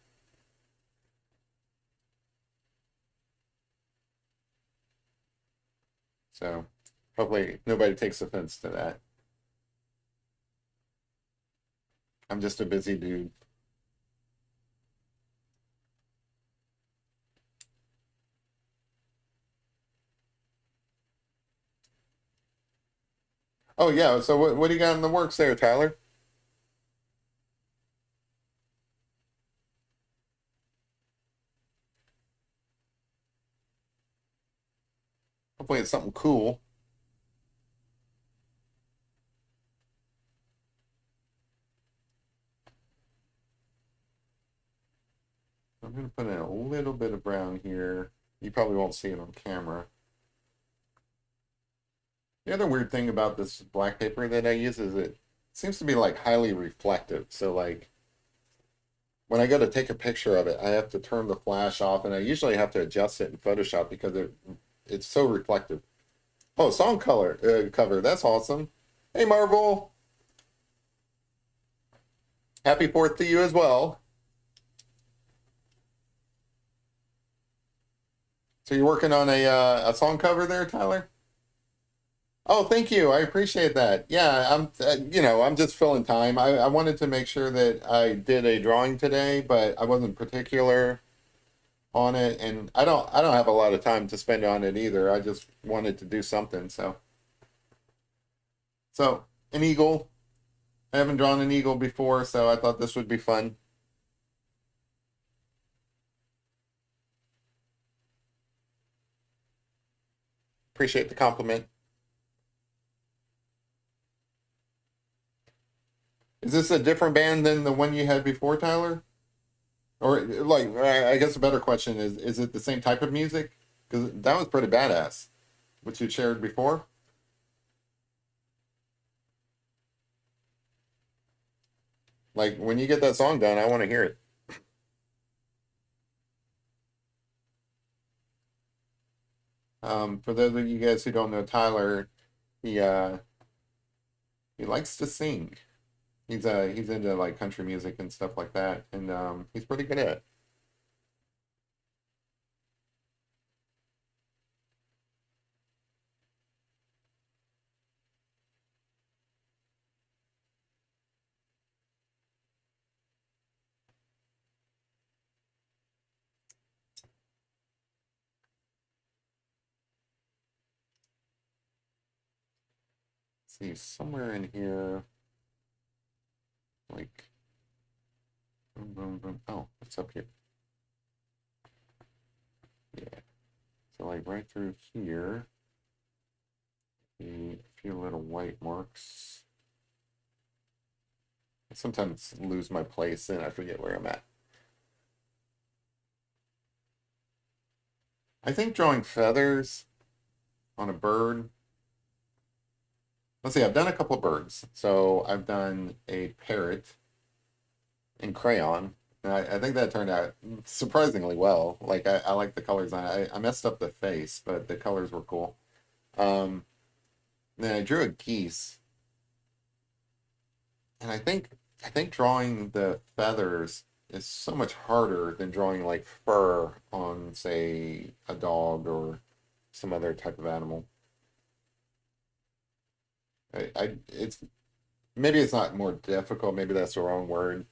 Speaker 1: So hopefully nobody takes offense to that. I'm just a busy dude. Oh yeah. So what do you got in the works there, Tyler? Hopefully it's something cool. I'm gonna put in a little bit of brown here. You probably won't see it on camera. The other weird thing about this black paper that I use is it seems to be like highly reflective. So like when I go to take a picture of it, I have to turn the flash off, and I usually have to adjust it in Photoshop because it's so reflective. Oh, song color cover. That's awesome. Hey, Marvel. Happy 4th to you as well. So you're working on a song cover there, Tyler? Oh, thank you. I appreciate that. Yeah, I'm just filling time. I wanted to make sure that I did a drawing today, but I wasn't particular on it, and I don't have a lot of time to spend on it either. I just wanted to do something. So an eagle. I haven't drawn an eagle before, so I thought this would be fun. Appreciate the compliment. Is this a different band than the one you had before, Tyler? Or like, I guess a better question is it the same type of music? Because that was pretty badass, what you shared before. Like when you get that song done, I want to hear it. For those of you guys who don't know Tyler, he uh he likes to sing. He's into like country music and stuff like that, and he's pretty good at it. Let's see, somewhere in here, like, boom, boom, boom. Oh, it's up here. Yeah. So like right through here, a few little white marks. I sometimes lose my place and I forget where I'm at. I think drawing feathers on a bird. Let's see, I've done a couple of birds. So I've done a parrot in crayon. And I think that turned out surprisingly well. Like I like the colors on it. I messed up the face, but the colors were cool. Um, then I drew a geese, and I think drawing the feathers is so much harder than drawing like fur on, say, a dog or some other type of animal. It's maybe it's not more difficult. Maybe that's the wrong word.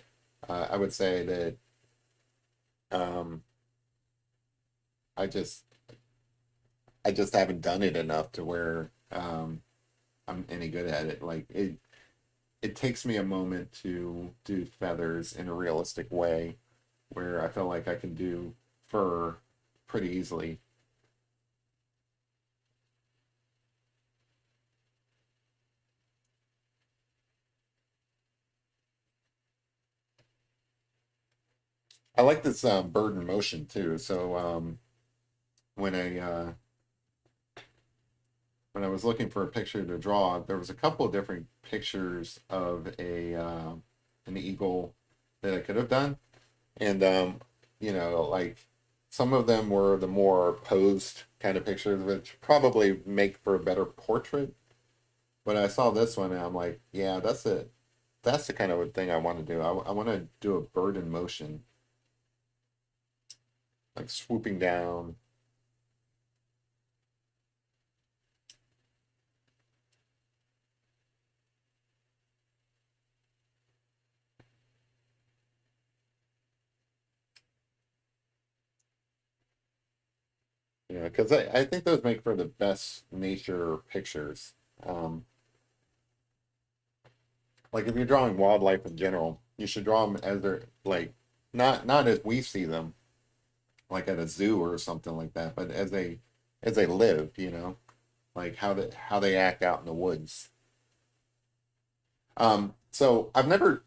Speaker 1: I would say that um, I just I just haven't done it enough to where I'm any good at it. Like it takes me a moment to do feathers in a realistic way where I feel like I can do fur pretty easily. I like this bird in motion too. So when I when I was looking for a picture to draw, there was a couple of different pictures of a an eagle that I could have done, and like some of them were the more posed kind of pictures, which probably make for a better portrait. But I saw this one and I'm like, yeah, that's it. That's the kind of thing I want to do. I want to do a bird in motion, like swooping down. Yeah, because I think those make for the best nature pictures. Um, like if you're drawing wildlife in general, you should draw them as they're like not as we see them, like at a zoo or something like that, but as they live, like how they act out in the woods. So I've never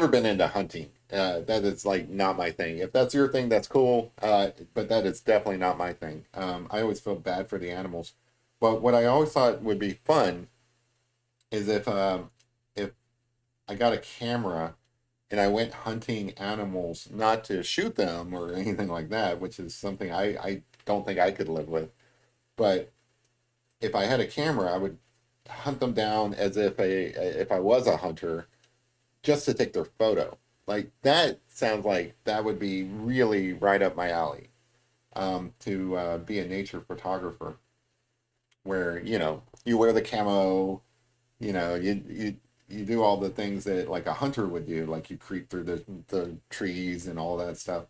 Speaker 1: been into hunting, That is like not my thing. If that's your thing, that's cool. But that is definitely not my thing. I always feel bad for the animals. But what I always thought would be fun is if I got a camera and I went hunting animals, not to shoot them or anything like that, which is something I don't think I could live with. But if I had a camera, I would hunt them down as if I was a hunter, just to take their photo. Like that sounds like that would be really right up my alley. To be a nature photographer, where you wear the camo, you do all the things that like a hunter would do, like you creep through the trees and all that stuff.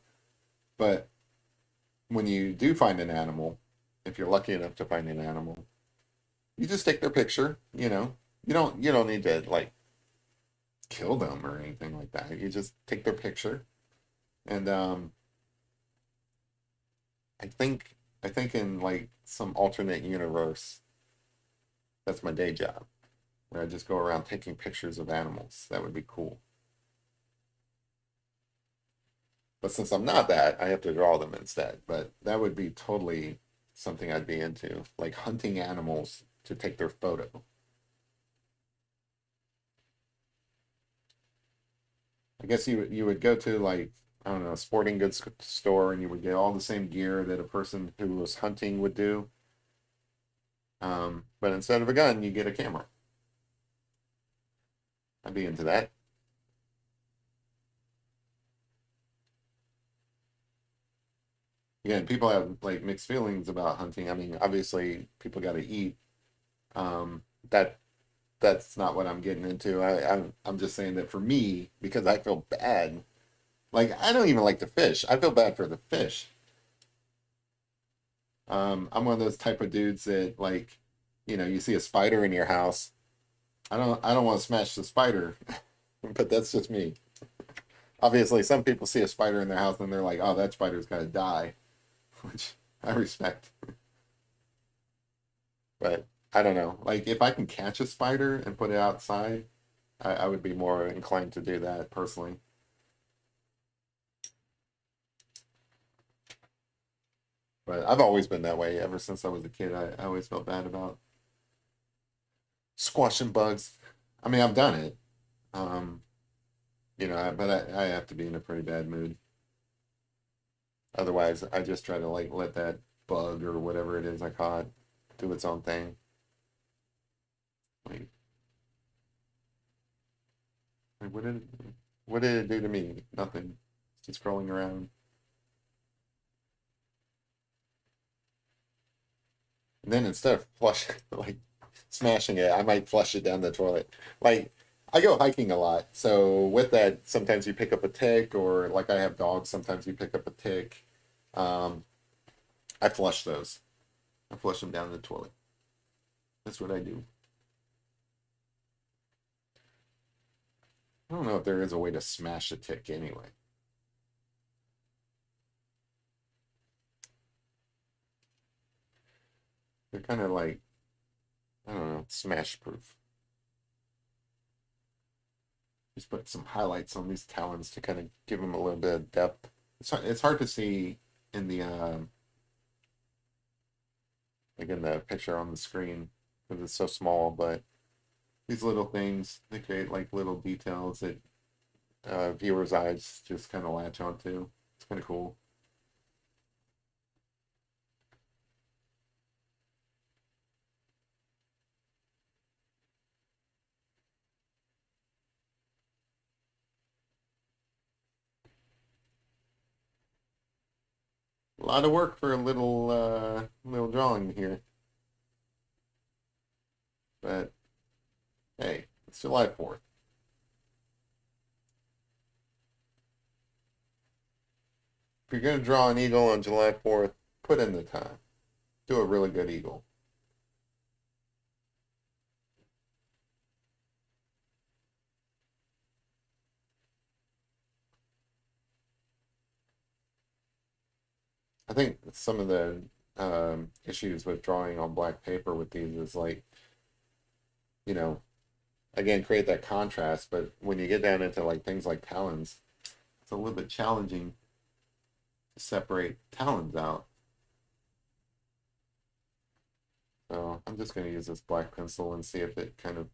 Speaker 1: But when you do find an animal, if you're lucky enough to find an animal, you just take their picture. You don't need to like kill them or anything like that. You just take their picture, and I think I think in like some alternate universe, that's my day job, where I just go around taking pictures of animals. That would be cool. But since I'm not that, I have to draw them instead. But that would be totally something I'd be into, like hunting animals to take their photo. I guess you would go to like, I don't know, a sporting goods store, and you would get all the same gear that a person who was hunting would do. But instead of a gun, you get a camera. I'd be into that. Again, people have like mixed feelings about hunting. I mean, obviously, people got to eat. Um, that that's not what I'm getting into. I'm just saying that for me, because I feel bad. Like I don't even like to fish. I feel bad for the fish. I'm one of those type of dudes that like, you see a spider in your house. I don't want to smash the spider, but that's just me. Obviously, some people see a spider in their house and they're like, "Oh, that spider's got to die," which I respect. But I don't know. Like if I can catch a spider and put it outside, I would be more inclined to do that personally. But I've always been that way ever since I was a kid. I always felt bad about squashing bugs. I mean, I've done it. Um, but I have to be in a pretty bad mood. Otherwise, I just try to like let that bug or whatever it is I caught do its own thing. Like, like, what did it do to me? Nothing. Just scrolling around. And then instead of flush like smashing it, I might flush it down the toilet. Like I go hiking a lot, so with that, sometimes you pick up a tick, or like I have dogs, sometimes you pick up a tick. Um, I flush those. I flush them down the toilet. That's what I do. I don't know if there is a way to smash a tick anyway. They're kind of like, I don't know, smash proof. Just put some highlights on these talons to kind of give them a little bit of depth. It's hard to see in the like in the picture on the screen because it's so small, but these little things they create like little details that viewers' eyes just kind of latch onto. It's kind of cool. A lot of work for a little drawing here, but hey, it's July 4th. If you're gonna draw an eagle on July 4th, put in the time. Do a really good eagle. I think some of the issues with drawing on black paper with these is like, you know, again, create that contrast. But when you get down into like things like talons, it's a little bit challenging to separate talons out. So I'm just going to use this black pencil and see if it kind of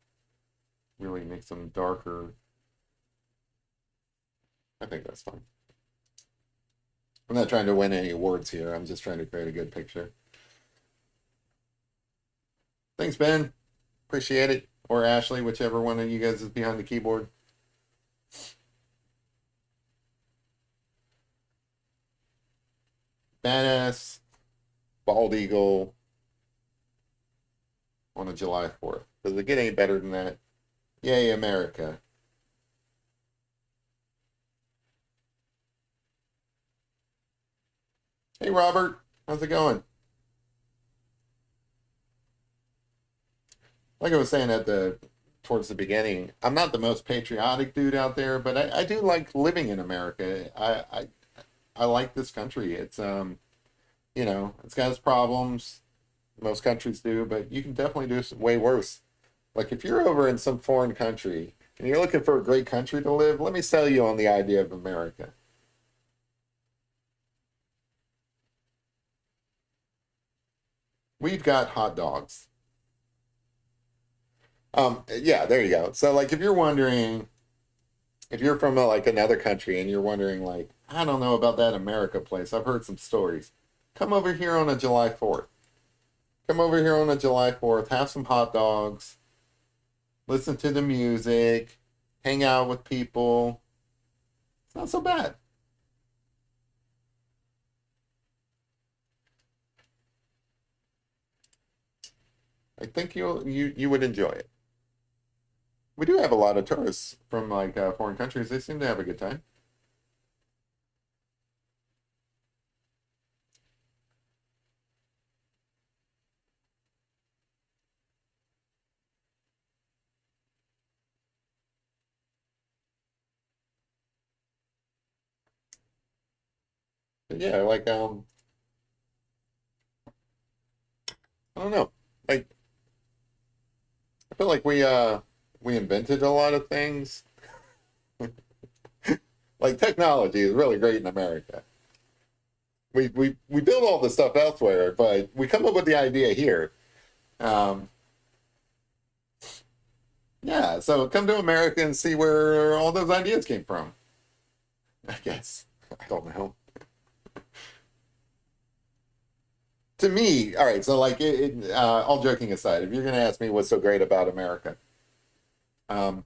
Speaker 1: really makes them darker. I think that's fine. I'm not trying to win any awards here. I'm just trying to create a good picture. Thanks, Ben. Appreciate it. Or Ashley, whichever one of you guys is behind the keyboard. Badass bald eagle on a July 4th. Does it get any better than that? Yay, America. Hey, Robert. How's it going? Like I was saying towards the beginning, I'm not the most patriotic dude out there, but I do like living in America. I like this country. It's it's got its problems. Most countries do, but you can definitely do way worse. Like if you're over in some foreign country and you're looking for a great country to live, let me sell you on the idea of America. We've got hot dogs. Yeah, there you go. So like if you're wondering, if you're from like another country and you're wondering like, I don't know about that America place. I've heard some stories. Come over here on a July 4th. Come over here on a July 4th, have some hot dogs, listen to the music, hang out with people. It's not so bad. I think you would enjoy it. We do have a lot of tourists from like foreign countries. They seem to have a good time. But yeah, like I don't know. Like I feel like we invented a lot of things. Like technology is really great in America. We build all the stuff elsewhere, but we come up with the idea here. Um, yeah, so come to America and see where all those ideas came from. I guess. I don't know. To me, all right, so like all joking aside, if you're going to ask me what's so great about America, um,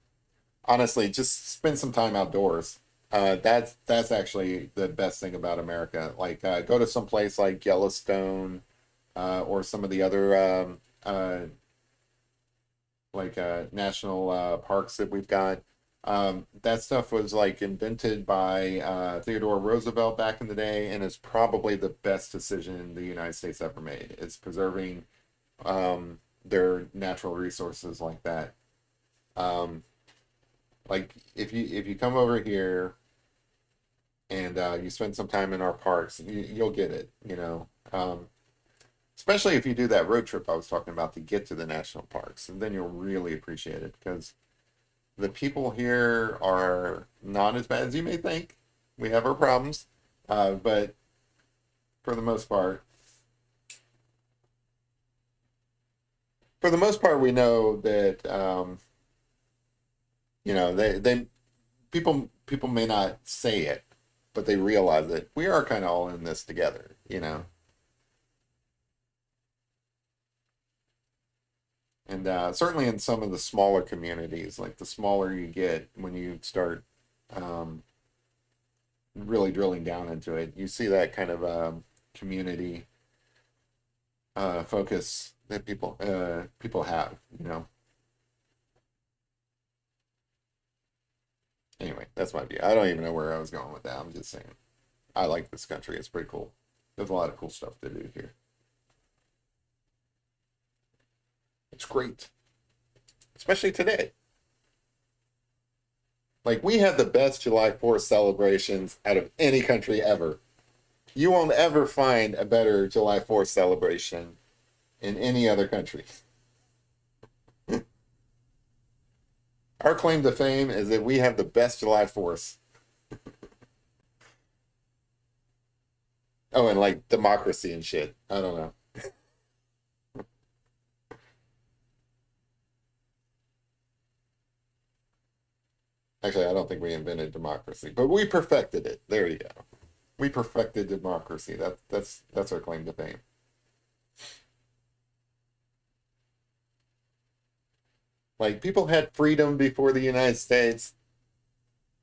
Speaker 1: honestly, just spend some time outdoors. That's actually the best thing about America. Like go to some place like Yellowstone or some of the other national parks that we've got. That stuff was like invented by Theodore Roosevelt back in the day, and is probably the best decision the United States ever made. It's preserving their natural resources like that. Um, like if you come over here and you spend some time in our parks, you'll get it. Especially if you do that road trip I was talking about to get to the national parks, and then you'll really appreciate it because the people here are not as bad as you may think. We have our problems, but for the most part, we know that they people may not say it, but they realize that we are kind of all in this together. And certainly in some of the smaller communities, like the smaller you get when you start um, really drilling down into it, you see that kind of community focus that people have. Anyway, that's my view. I don't even know where I was going with that. I'm just saying I like this country. It's pretty cool. There's a lot of cool stuff to do here. It's great, especially today. Like we had the best July 4th celebrations out of any country ever. You won't ever find a better July 4th celebration in any other country. Our claim to fame is that we have the best July 4th. Oh, and like democracy and shit. I don't know. Actually, I don't think we invented democracy, but we perfected it. There you go. We perfected democracy. That's our claim to fame. Like people had freedom before the United States,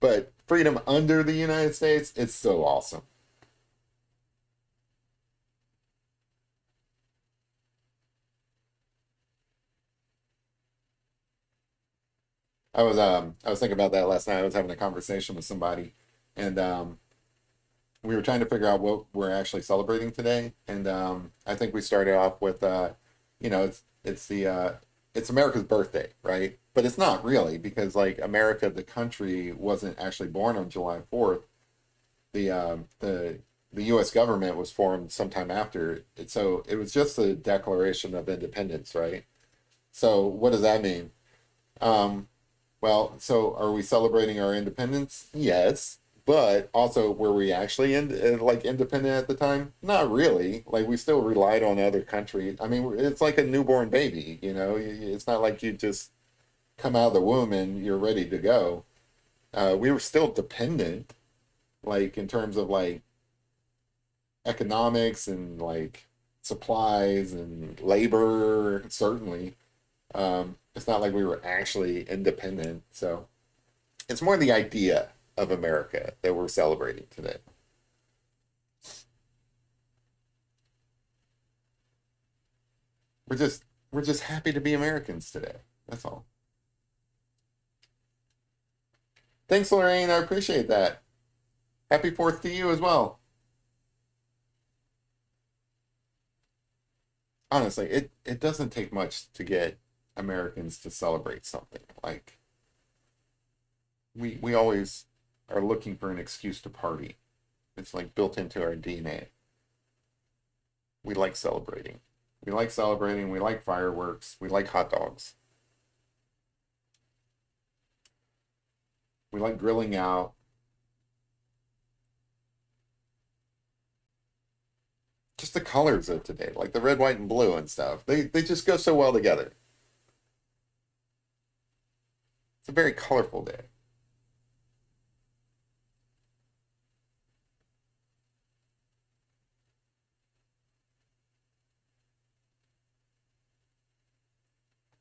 Speaker 1: but freedom under the United States, it's so awesome. I was thinking about that last night. I was having a conversation with somebody, and we were trying to figure out what we're actually celebrating today. And I think we started off with it's America's birthday, right? But it's not really because like America, the country, wasn't actually born on July 4th. The U.S. government was formed sometime after. So it was just a declaration of independence, right? So what does that mean? Um, well, so are we celebrating our independence? Yes, but also were we actually like independent at the time? Not really. Like we still relied on other countries. I mean, it's like a newborn baby, you know. It's not like you just come out of the womb and you're ready to go. We were still dependent, like in terms of like economics and like supplies and labor, certainly. It's not like we were actually independent. So it's more the idea of America that we're celebrating today. We're just we're just happy to be Americans today. That's all. Thanks, Lorraine. I appreciate that. Happy Fourth to you as well. Honestly, it doesn't take much to get Americans to celebrate something. Like we always are looking for an excuse to party. It's like built into our DNA. We like celebrating. We like celebrating. We like fireworks. We like hot dogs. We like grilling out. Just the colors of today, like the red, white, and blue and stuff. They just go so well together. It's a very colorful day.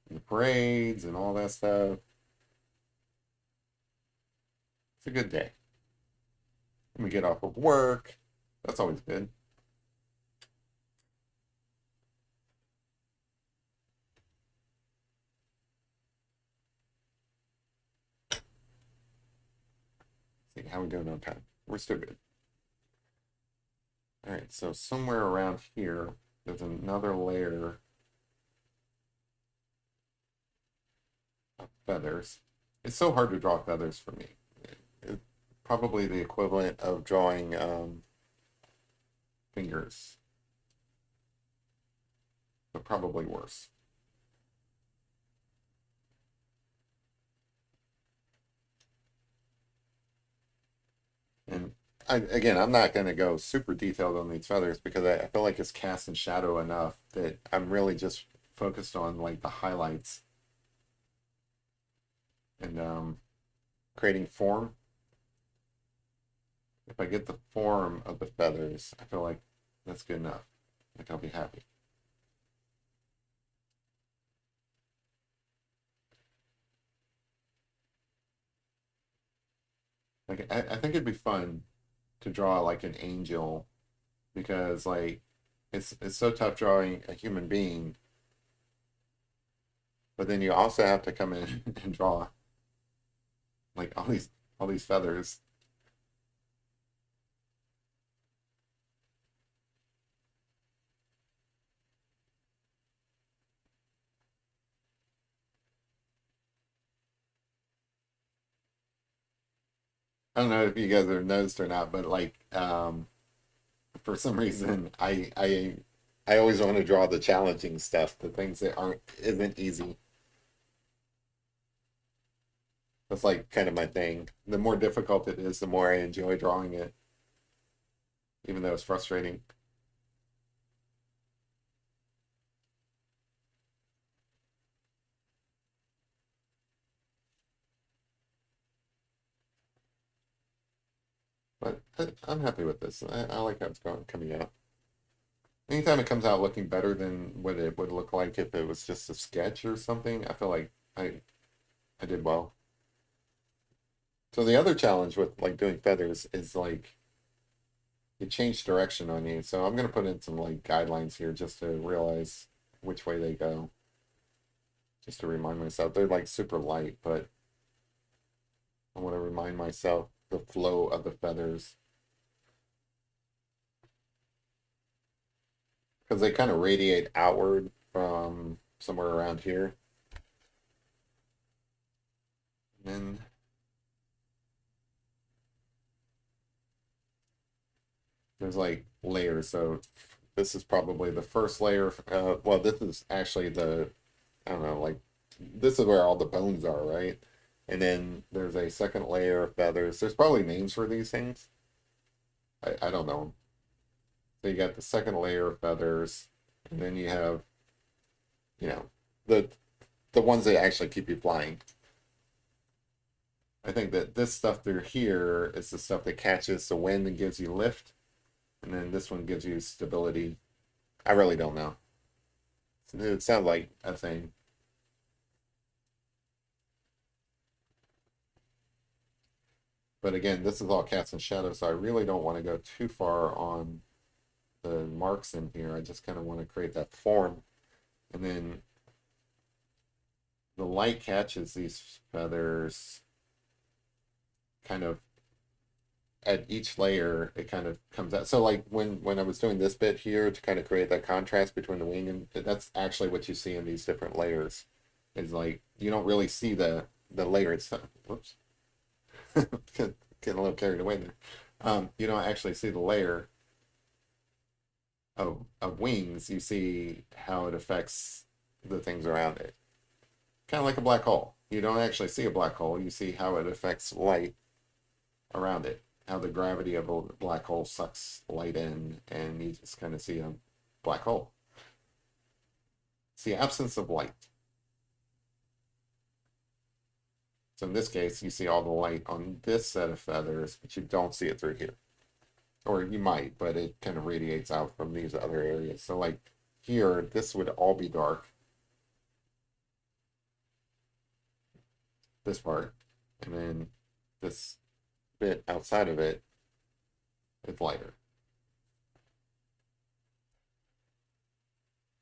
Speaker 1: And the parades and all that stuff. It's a good day. And we get off of work. That's always good. See how we doing on time. We're still good. All right, so somewhere around here, there's another layer of feathers. It's so hard to draw feathers for me. It, probably the equivalent of drawing fingers, but probably worse. And again, I'm not going to go super detailed on these feathers because I feel like it's cast in shadow enough that I'm really just focused on like the highlights and creating form. If I get the form of the feathers, I feel like that's good enough. Like I'll be happy. Like I think it'd be fun to draw like an angel because like it's so tough drawing a human being, but then you also have to come in and draw like all these feathers. I don't know if you guys have noticed or not, but like for some reason I always want to draw the challenging stuff, the things that aren't isn't easy. That's like kind of my thing. The more difficult it is, the more I enjoy drawing it. even though it's frustrating. But I'm happy with this. I like how it's going coming out. Anytime it comes out looking better than what it would look like if it was just a sketch or something, I feel like I did well. So the other challenge with like doing feathers is like it changed direction on you. So I'm gonna put in some like guidelines here just to realize which way they go. Just to remind myself. They're like super light, but I want to remind myself the flow of the feathers because they kind of radiate outward from somewhere around here. And there's like layers. So this is probably the first layer. Well, this is actually the, I don't know, like this is where all the bones are, right? And then there's a second layer of feathers. There's probably names for these things. I don't know. So you got the second layer of feathers, and then you have, you know, the the ones that actually keep you flying. I think that this stuff through here is the stuff that catches the wind and gives you lift, and then this one gives you stability. I really don't know. It sounds like a thing. But again, this is all cast and shadows, so I really don't want to go too far on the marks in here. I just kind of want to create that form. And then the light catches these feathers kind of at each layer, it kind of comes out. So like when I was doing this bit here to kind of create that contrast between the wing and that's actually what you see in these different layers. Is like you don't really see the layer itself. Whoops. Getting a little carried away there. You don't actually see the layer of wings. You see how it affects the things around it. Kind of like a black hole. You don't actually see a black hole. You see how it affects light around it. How the gravity of a black hole sucks light in, and you just kind of see a black hole. It's the absence of light. So in this case, you see all the light on this set of feathers, but you don't see it through here. Or you might, but it kind of radiates out from these other areas. So like here, this would all be dark. This part. And then this bit outside of it is lighter.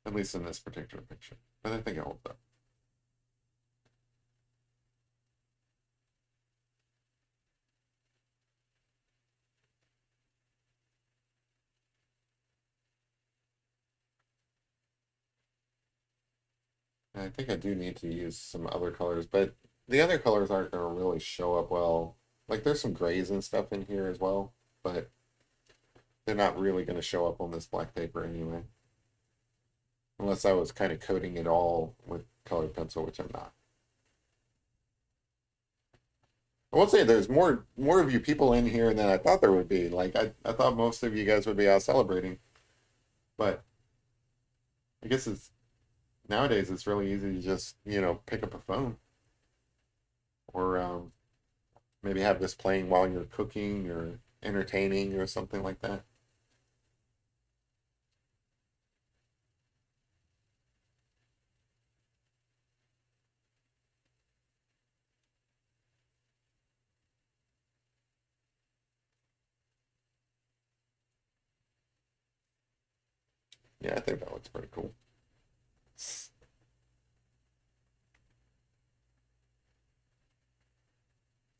Speaker 1: At least in this particular picture. But I think it holds up. And I think I do need to use some other colors, but the other colors aren't going to really show up well. Like there's some grays and stuff in here as well, but they're not really going to show up on this black paper anyway. Unless I was kind of coating it all with colored pencil, which I'm not. I will say there's more of you people in here than I thought there would be. Like I thought most of you guys would be out celebrating. But I guess it's nowadays it's really easy to just, pick up a phone or maybe have this playing while you're cooking or entertaining or something like that. Yeah, I think that looks pretty cool. Let's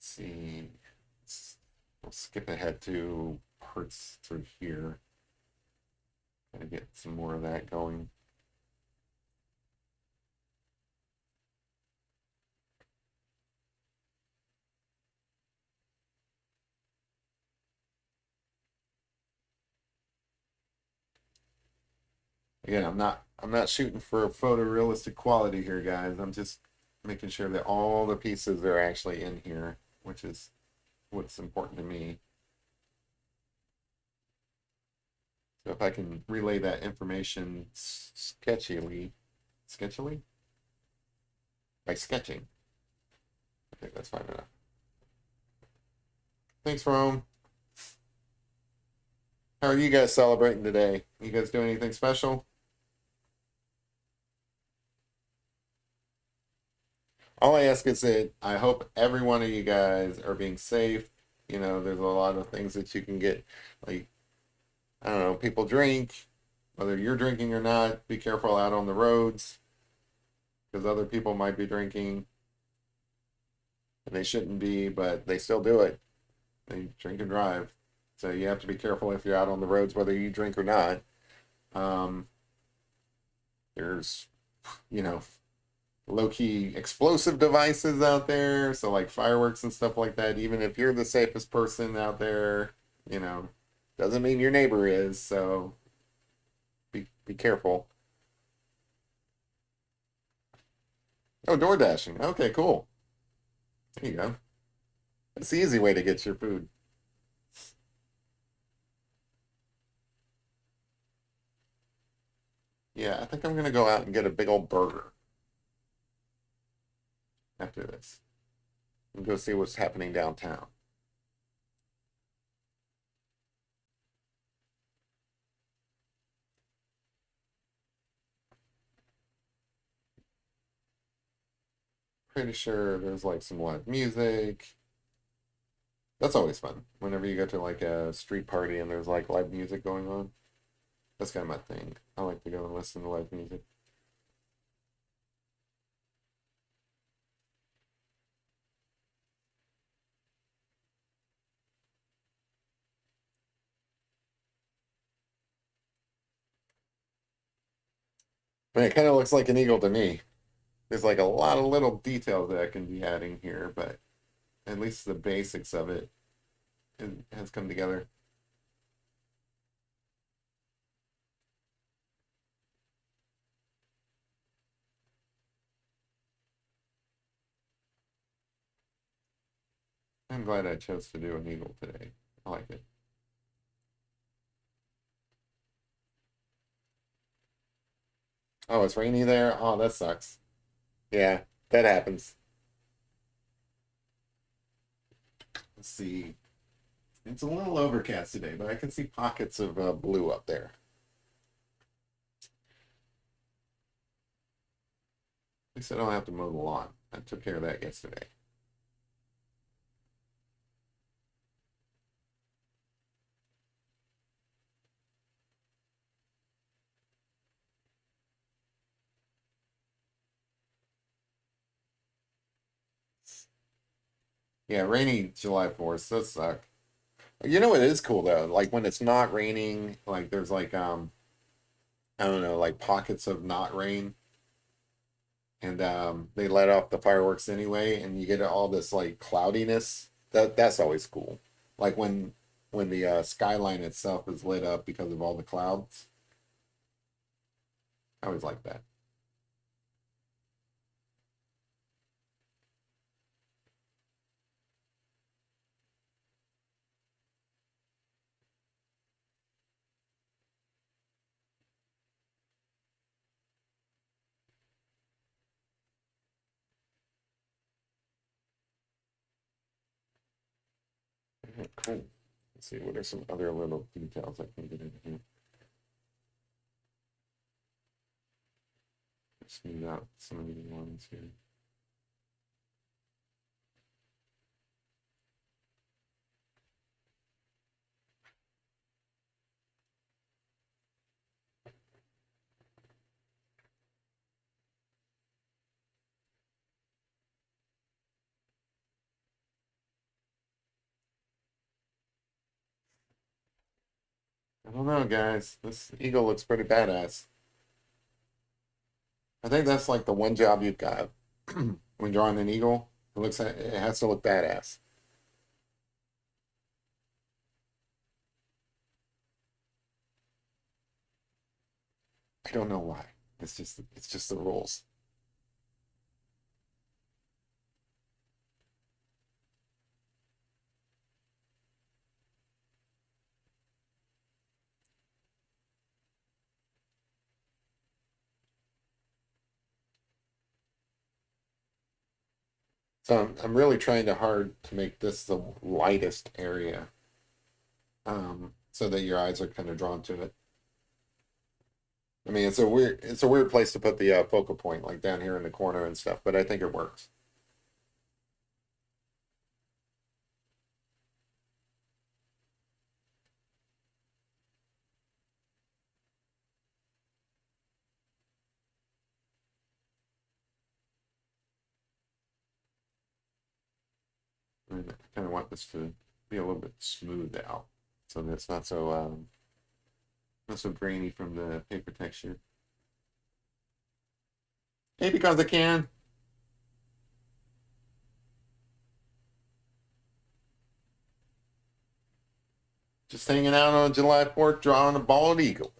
Speaker 1: see. We'll skip ahead to parts through here. Gotta get some more of that going. Again, I'm not shooting for photorealistic quality here, guys. I'm just making sure that all the pieces are actually in here, which is what's important to me. So if I can relay that information sketchily by sketching, I think that's fine enough. Thanks, Rome. How are you guys celebrating today? You guys doing anything special? All I ask is that I hope every one of you guys are being safe. You know, there's a lot of things that you can get, like, I don't know, people drink, whether you're drinking or not, be careful out on the roads because other people might be drinking and they shouldn't be, but they still do it. They drink and drive. So you have to be careful if you're out on the roads, whether you drink or not. Um, there's, you know, low key explosive devices out there. So, like fireworks and stuff like that, even if you're the safest person out there, you know, doesn't mean your neighbor is. So, be careful. Oh, door dashing. Okay, cool. There you go. It's the easy way to get your food. Yeah, I think I'm gonna go out and get a big old burger after this and go see what's happening downtown. Pretty sure there's like some live music. That's always fun. Whenever you go to like a street party and there's like live music going on. That's kind of my thing. I like to go and listen to live music. I mean, it kind of looks like an eagle to me. There's like a lot of little details that I can be adding here, but at least the basics of it has come together. I'm glad I chose to do an eagle today. I like it. Oh, it's rainy there? Oh, that sucks. Yeah, that happens. Let's see. It's a little overcast today, but I can see pockets of blue up there. At least I don't have to mow the lawn. I took care of that yesterday. Yeah, rainy July 4th. That suck. You know what is cool though? Like when it's not raining, like there's like I don't know, like pockets of not rain and they let off the fireworks anyway and you get all this like cloudiness. That's always cool. Like when the skyline itself is lit up because of all the clouds. I always like that. Yeah, cool. Let's see, what are some other little details I can get in here? Smooth out some of these ones here. I don't know, guys. This eagle looks pretty badass. I think that's like the one job you've got when drawing an eagle. It has to look badass. I don't know why. It's just the rules. So I'm really trying to hard to make this the lightest area, so that your eyes are kind of drawn to it. I mean, it's a weird place to put the focal point, like down here in the corner and stuff, but I think it works. And I kind of want this to be a little bit smoothed out, so that it's not so grainy from the paper texture. Hey, because I can. Just hanging out on July 4th, drawing a bald eagle.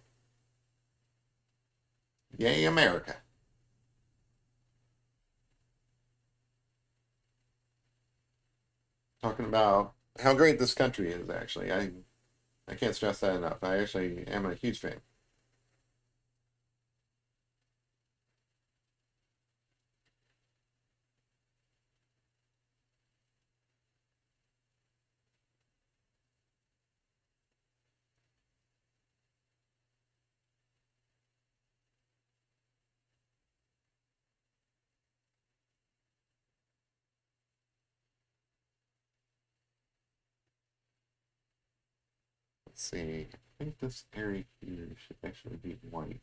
Speaker 1: Yay, America. Talking about how great this country is, actually. I can't stress that enough. I actually am a huge fan. Let's see. I think this area here should actually be white,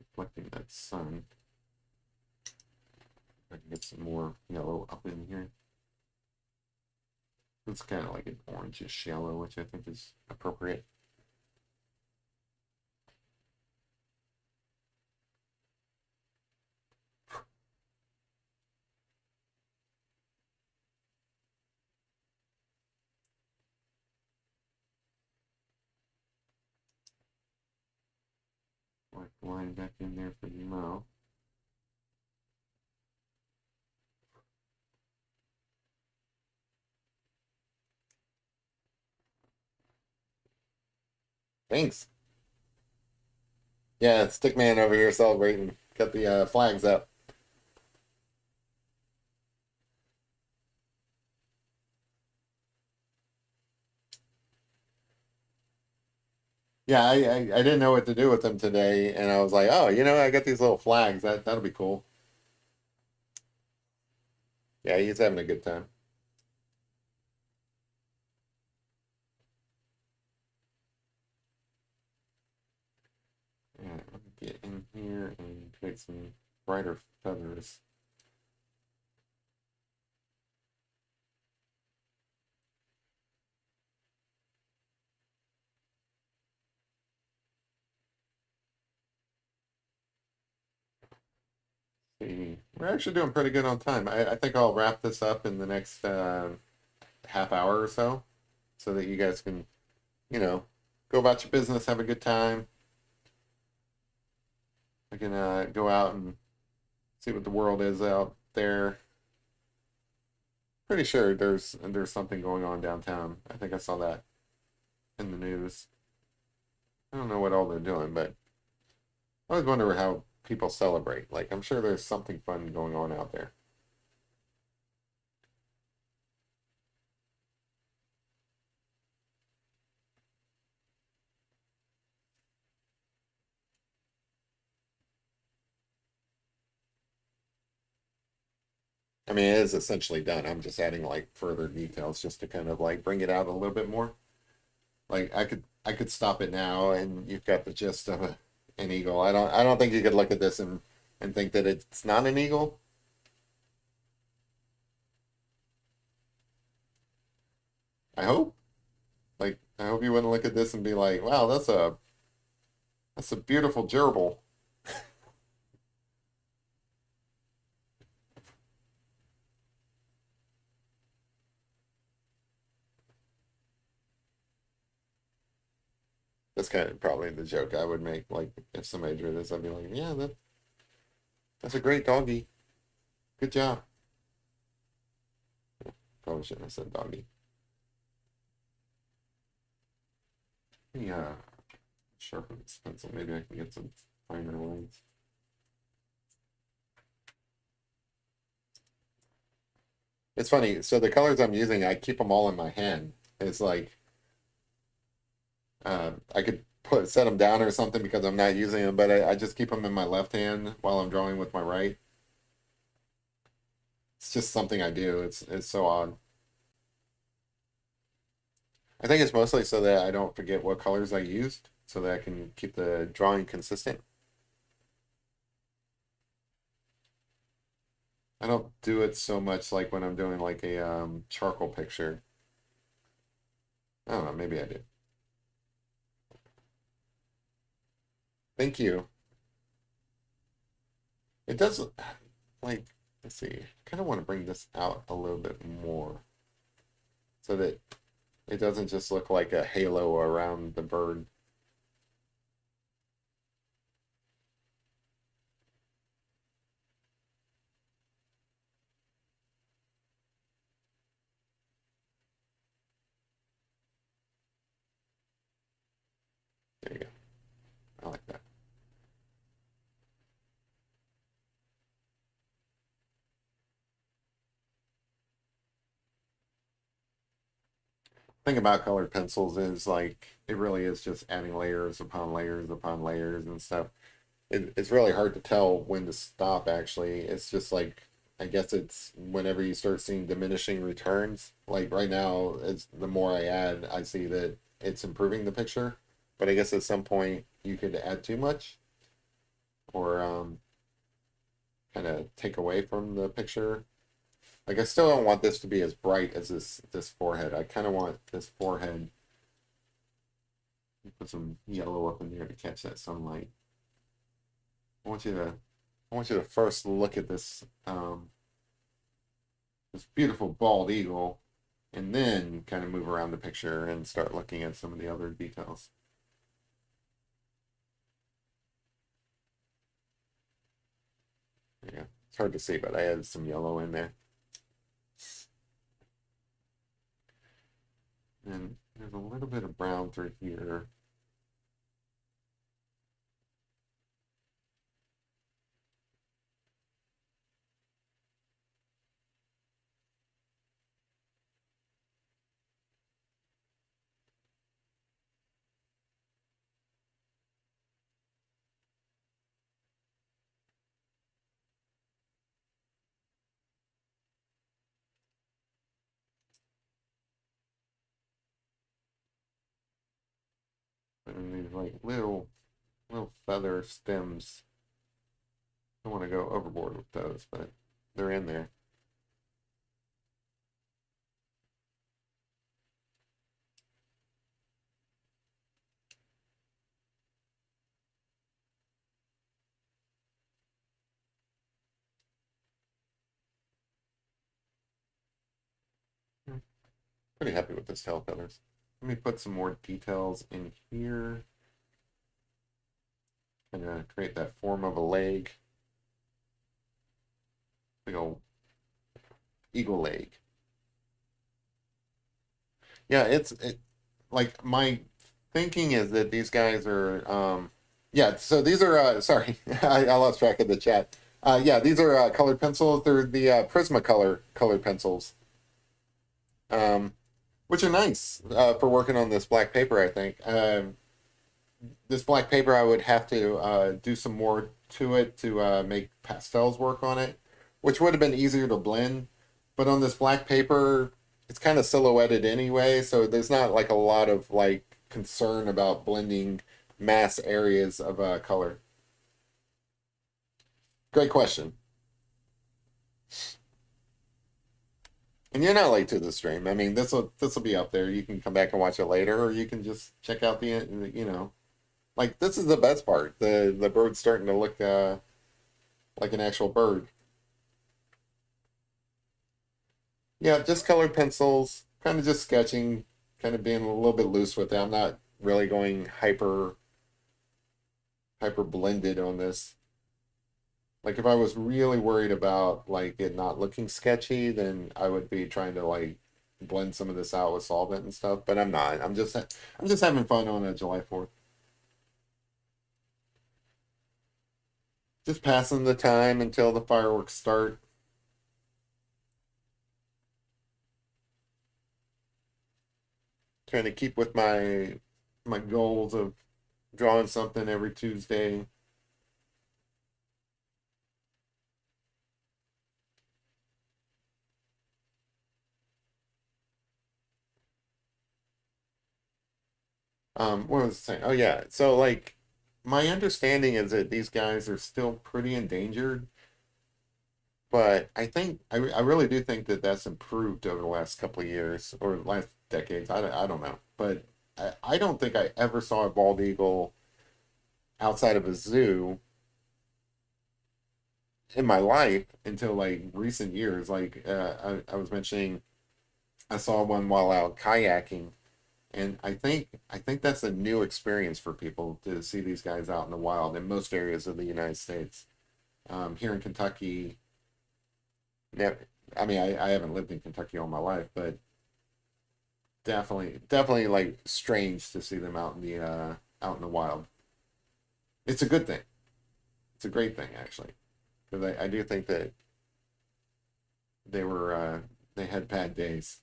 Speaker 1: reflecting that sun. I can get some more yellow up in here. It's kind of like an orangish yellow, which I think is appropriate. Black line back in there for the mouth. Thanks. Yeah, Stickman over here celebrating. Got the flags up. Yeah, I didn't know what to do with them today, and I was like, oh, I got these little flags. That'll be cool. Yeah, he's having a good time. Yeah, let me get in here and create some brighter feathers. See, we're actually doing pretty good on time. I think I'll wrap this up in the next half hour or so that you guys can, you know, go about your business, have a good time. I can go out and see what the world is out there. Pretty sure there's something going on downtown. I think I saw that in the news. I don't know what all they're doing, but I always wonder how people celebrate. Like, I'm sure there's something fun going on out there. I mean, it is essentially done. I'm just adding like further details just to kind of like bring it out a little bit more. Like I could stop it now and you've got the gist of an eagle. I don't think you could look at this and think that it's not an eagle. I hope. Like I hope you wouldn't look at this and be like, wow, that's a beautiful gerbil. That's kind of probably the joke I would make. Like if somebody drew this, I'd be like, yeah, that's a great doggy. Good job. Probably shouldn't have said doggy. Yeah, sharpen this pencil. Maybe I can get some finer lines. It's funny. So the colors I'm using, I keep them all in my hand. It's like I could set them down or something because I'm not using them, but I just keep them in my left hand while I'm drawing with my right. It's just something I do. It's so odd. I think it's mostly so that I don't forget what colors I used, so that I can keep the drawing consistent. I don't do it so much like when I'm doing like a charcoal picture. I don't know, maybe I do. Thank you. It does like let's see. I kind of want to bring this out a little bit more so that it doesn't just look like a halo around the bird. There you go. I like that. Thing about colored pencils is like it really is just adding layers upon layers and stuff. It's really hard to tell when to stop actually. It's just like I guess it's whenever you start seeing diminishing returns. Like right now, it's the more I add, I see that it's improving the picture. But I guess at some point you could add too much or kind of take away from the picture. Like I still don't want this to be as bright as this forehead. I kind of want this forehead. Put some yellow up in there to catch that sunlight. I want you to I want you to first look at this beautiful bald eagle and then kind of move around the picture and start looking at some of the other details. Yeah, it's hard to see, but I added some yellow in there. And there's a little bit of brown through here. And these like little feather stems. I don't want to go overboard with those, but they're in there. Pretty happy with this tail feathers. Let me put some more details in here. I'm gonna create that form of a leg. Big old eagle leg. Yeah, like my thinking is that these guys are yeah, so these are sorry, I lost track of the chat. Yeah, these are colored pencils. They're the Prismacolor colored pencils. Um, which are nice for working on this black paper, I think. This black paper, I would have to do some more to it to make pastels work on it, which would have been easier to blend. But on this black paper, it's kind of silhouetted anyway, so there's not like a lot of like concern about blending mass areas of color. Great question. And you're not late to the stream. I mean, this will be up there. You can come back and watch it later, or you can just check out the. Like this is the best part. The bird's starting to look like an actual bird. Yeah, just colored pencils, kind of just sketching, kind of being a little bit loose with it. I'm not really going hyper blended on this. Like if I was really worried about like it not looking sketchy, then I would be trying to like blend some of this out with solvent and stuff, but I'm not. I'm just having fun on a July 4th. Just passing the time until the fireworks start. trying to keep with my goals of drawing something every Tuesday. What was I saying? Oh yeah. So like my understanding is that these guys are still pretty endangered, but I really do think that that's improved over the last couple of years or last decades. I don't know, but I don't think I ever saw a bald eagle outside of a zoo in my life until like recent years. Like I was mentioning, I saw one while out kayaking, and I think that's a new experience for people to see these guys out in the wild in most areas of the United States. Here in Kentucky, I mean, I haven't lived in Kentucky all my life, but definitely like strange to see them out in the wild. It's a good thing. It's a great thing actually, because I do think that they were they had bad days.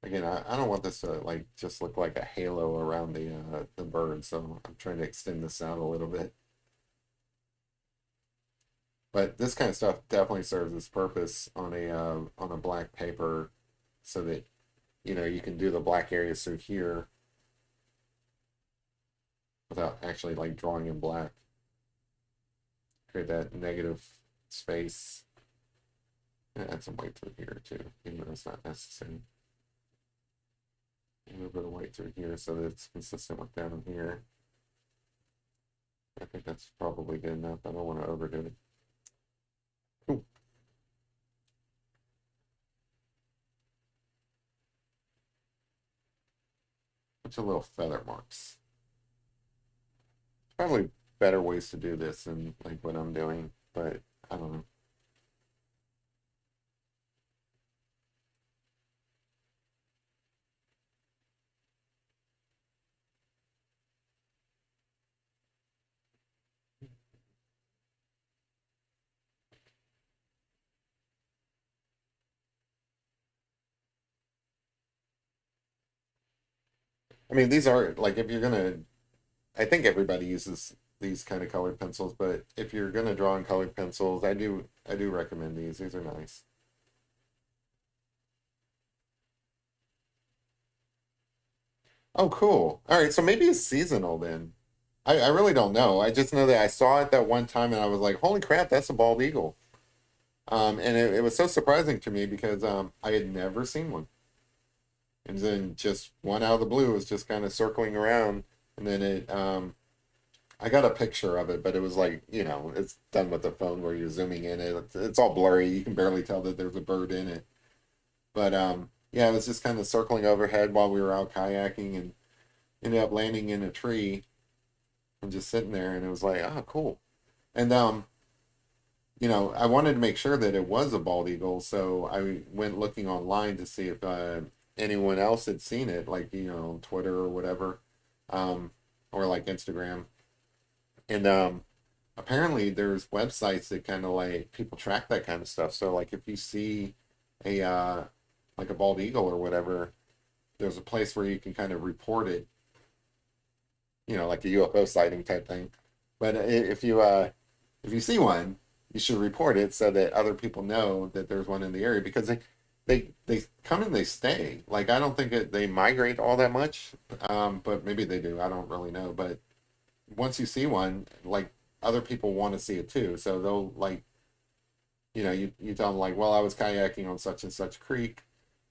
Speaker 1: Again, I don't want this to like just look like a halo around the bird, so I'm trying to extend this out a little bit. But this kind of stuff definitely serves its purpose on a black paper, so that you can do the black areas through here without actually like drawing in black. Create that negative space. And add some white through here too, even though it's not necessary. A little bit of white through here so that it's consistent with down here. I think that's probably good enough. I don't want to overdo it. Cool. Bunch of little feather marks. Probably better ways to do this than like what I'm doing, but I don't know. I mean, these are like if you're gonna, I think everybody uses these kind of colored pencils, but if you're gonna draw in colored pencils, I do recommend these. These are nice. Oh, cool. All right, so maybe it's seasonal then. I really don't know. I just know that I saw it that one time and I was like, holy crap, that's a bald eagle. And it was so surprising to me because I had never seen one. And then just one out of the blue was just kind of circling around. And then I got a picture of it, but it was like, it's done with the phone where you're zooming in it. It's all blurry. You can barely tell that there's a bird in it. But yeah, it was just kind of circling overhead while we were out kayaking and ended up landing in a tree and just sitting there. And it was like, oh, cool. And I wanted to make sure that it was a bald eagle, so I went looking online to see if anyone else had seen it, like on Twitter or whatever, um, or like Instagram. And apparently, there's websites that kind of like people track that kind of stuff. So like if you see a like a bald eagle or whatever, there's a place where you can kind of report it, like a UFO sighting type thing. But if you see one, you should report it so that other people know that there's one in the area because they come and they stay. Like I don't think they migrate all that much, but maybe they do. I don't really know. But once you see one, like other people want to see it too, so they'll like you tell them like, well, I was kayaking on such and such creek,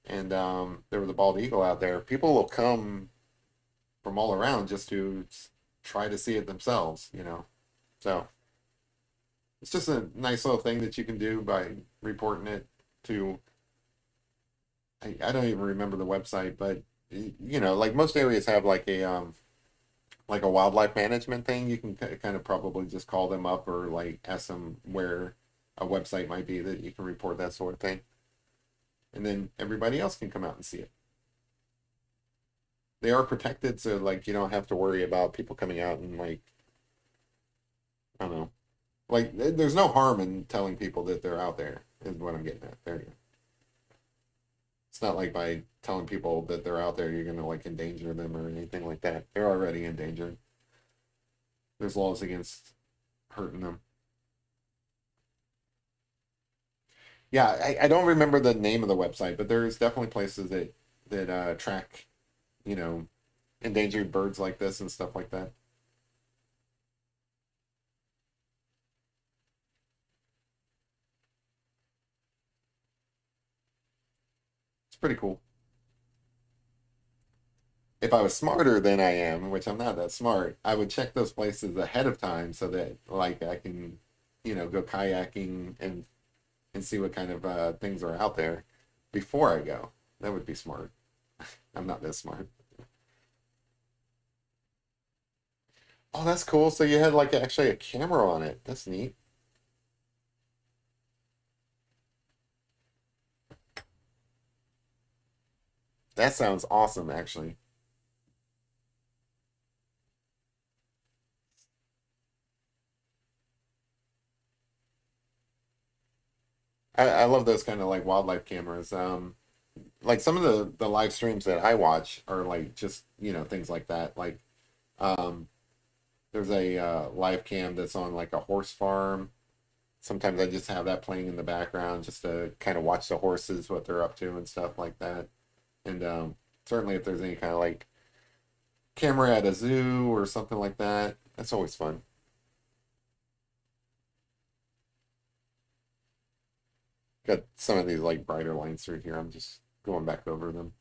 Speaker 1: and there was a bald eagle out there. People will come from all around just to try to see it themselves. So it's just a nice little thing that you can do by reporting it to. I don't even remember the website, but like most areas have like a wildlife management thing. You can kind of probably just call them up or like ask them where a website might be that you can report that sort of thing, and then everybody else can come out and see it. They are protected, so like you don't have to worry about people coming out and like I don't know. Like, there's no harm in telling people that they're out there, is what I'm getting at. There you go. It's not like by telling people that they're out there, you're gonna like endanger them or anything like that. They're already endangered. There's laws against hurting them. Yeah, I don't remember the name of the website, but there's definitely places that track, you know, endangered birds like this and stuff like that. It's pretty cool. If I was smarter than I am, which I'm not that smart, I would check those places ahead of time so that like I can, go kayaking and see what kind of things are out there before I go. That would be smart. I'm not that smart. Oh, that's cool. So you had like actually a camera on it. That's neat. That sounds awesome, actually. I love those kind of like wildlife cameras. Like some of the live streams that I watch are like just, things like that. Like um there's a live cam that's on like a horse farm. Sometimes I just have that playing in the background just to kind of watch the horses, what they're up to and stuff like that. And certainly if there's any kind of like camera at a zoo or something like that, that's always fun. Got some of these like brighter lines through here. I'm just going back over them.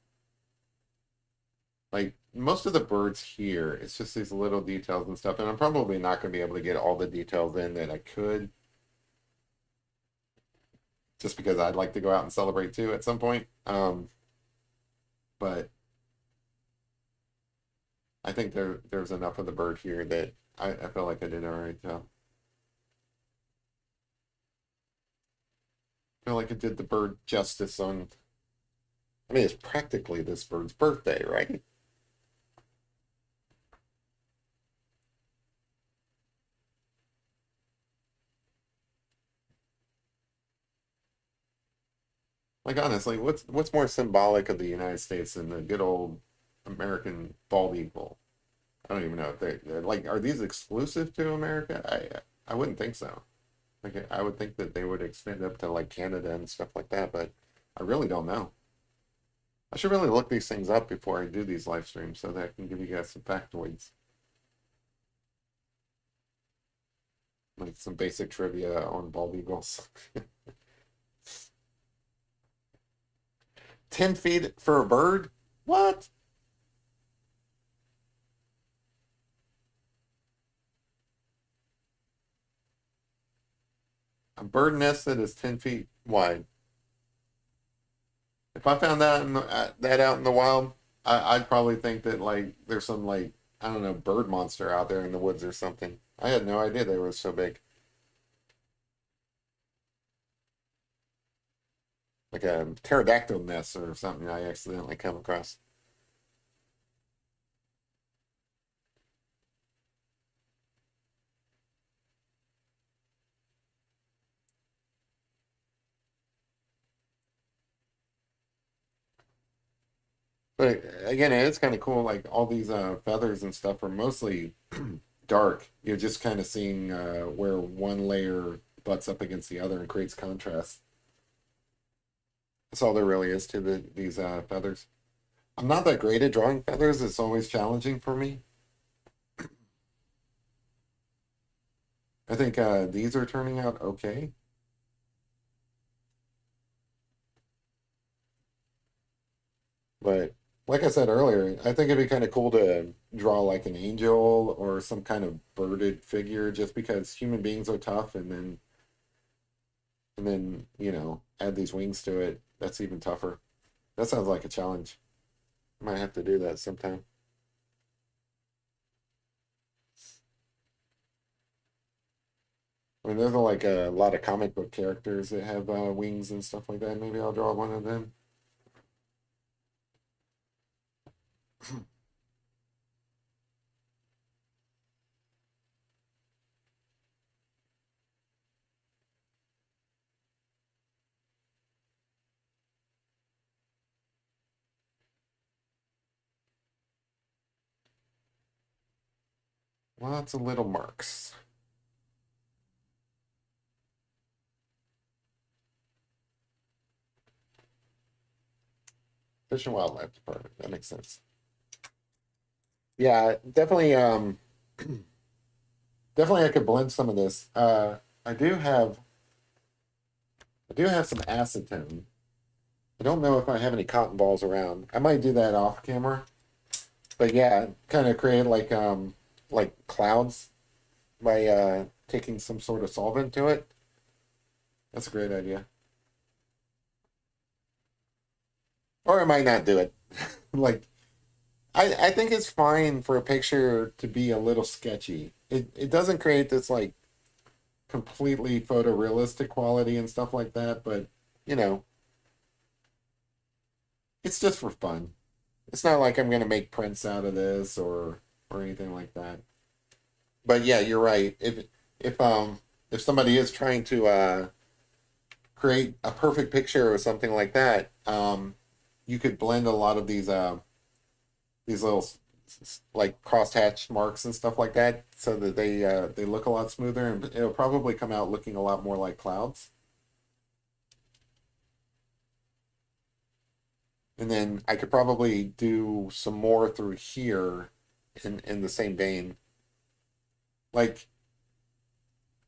Speaker 1: Like most of the birds here, it's just these little details and stuff. And I'm probably not going to be able to get all the details in that I could, just because I'd like to go out and celebrate too at some point. But I think there's enough of the bird here that I feel like I did all right job. I feel like I did the bird justice on. I mean, it's practically this bird's birthday, right? Like honestly, what's more symbolic of the United States than the good old American bald eagle? I don't even know if they're like, are these exclusive to America? I wouldn't think so. Like I would think that they would extend up to like Canada and stuff like that, but I really don't know. I should really look these things up before I do these live streams so that I can give you guys some factoids, like some basic trivia on bald eagles. 10 feet for a bird? What? A bird nest that is 10 feet wide. If I found that out in the wild, I'd probably think that like there's some like I don't know bird monster out there in the woods or something. I had no idea they were so big, like a pterodactyl nest or something I accidentally come across. But again, it's kind of cool. Like all these feathers and stuff are mostly dark. You're just kind of seeing where one layer butts up against the other and creates contrast. That's all there really is to these feathers. I'm not that great at drawing feathers. It's always challenging for me. I think these are turning out okay. But like I said earlier, I think it'd be kind of cool to draw like an angel or some kind of birded figure just because human beings are tough and then, add these wings to it. That's even tougher. That sounds like a challenge. Might have to do that sometime. I mean, there's like a lot of comic book characters that have wings and stuff like that. Maybe I'll draw one of them. Lots of little marks. Fish and Wildlife Department. That makes sense. Yeah, definitely. Definitely, I could blend some of this. I do have, I do have some acetone. I don't know if I have any cotton balls around. I might do that off camera. But yeah, kind of create like clouds by taking some sort of solvent to it. That's a great idea. Or I might not do it. Like I think it's fine for a picture to be a little sketchy. It doesn't create this like completely photorealistic quality and stuff like that, but you know, it's just for fun. It's not like I'm gonna make prints out of this or anything like that. But yeah, you're right. If somebody is trying to create a perfect picture or something like that, you could blend a lot of these little like crosshatch marks and stuff like that, so that they look a lot smoother, and it'll probably come out looking a lot more like clouds. And then I could probably do some more through here in the same vein. Like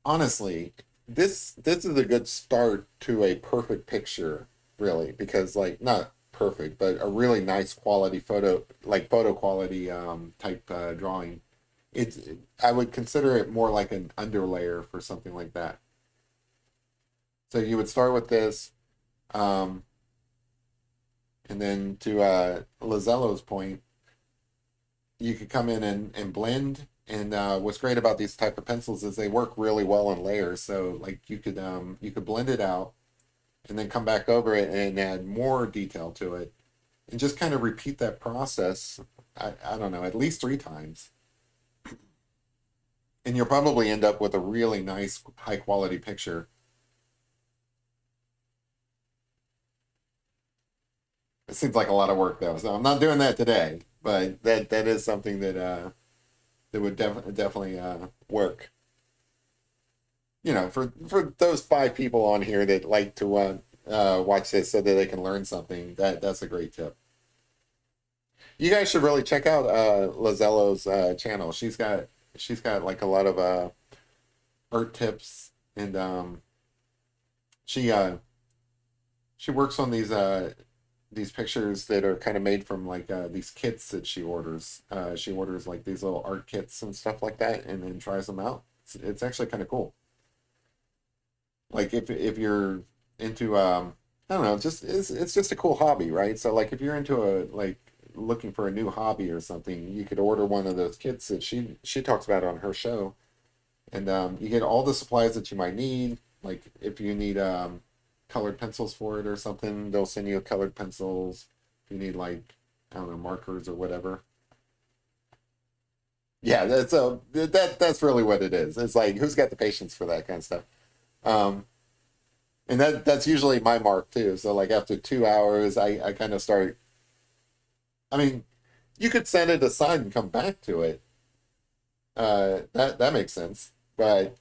Speaker 1: honestly, this is a good start to a perfect picture, really, because like not perfect, but a really nice quality photo, like photo quality type drawing. It's I would consider it more like an underlayer for something like that. So you would start with this, um, and then to Lazello's point, you could come in and blend. And what's great about these type of pencils is they work really well in layers. So like you could blend it out and then come back over it and add more detail to it and just kind of repeat that process. I don't know, at least 3 times. And you'll probably end up with a really nice high quality picture. It seems like a lot of work though, so I'm not doing that today. But that is something that that would definitely work. You know, for those 5 people on here that like to watch this so that they can learn something, that's a great tip. You guys should really check out Lazello's channel. She's got like a lot of art tips, and she she works on these pictures that are kind of made from like these kits that she orders. She orders like these little art kits and stuff like that, and then tries them out. It's actually kind of cool. Like if you're into I don't know, just it's just a cool hobby, right? So like if you're into a like looking for a new hobby or something, you could order one of those kits that she talks about on her show, and you get all the supplies that you might need. Like if you need colored pencils for it or something, they'll send you colored pencils. If you need like I don't know markers or whatever. Yeah, that's really what it is. It's like who's got the patience for that kind of stuff. Um, and that's usually my mark too. So like after 2 hours, I kind of start. I mean, you could set it aside and come back to it. That makes sense. But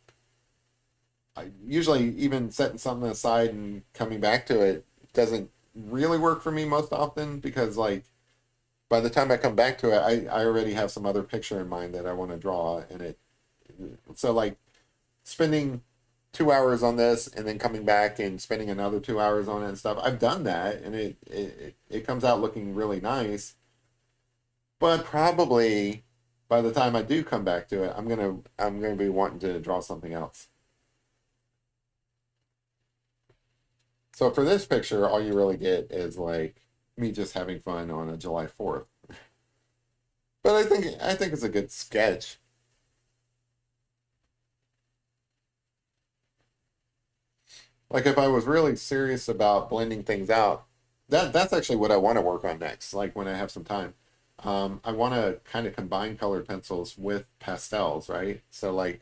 Speaker 1: I usually even setting something aside and coming back to it doesn't really work for me most often because like by the time I come back to it, I already have some other picture in mind that I want to draw, and it so like spending 2 hours on this and then coming back and spending another 2 hours on it and stuff. I've done that, and it comes out looking really nice. But probably by the time I do come back to it, I'm gonna be wanting to draw something else. So for this picture, all you really get is like me just having fun on a July 4th. But I think it's a good sketch. Like if I was really serious about blending things out, that's actually what I want to work on next. Like when I have some time, I want to kind of combine colored pencils with pastels, right? So like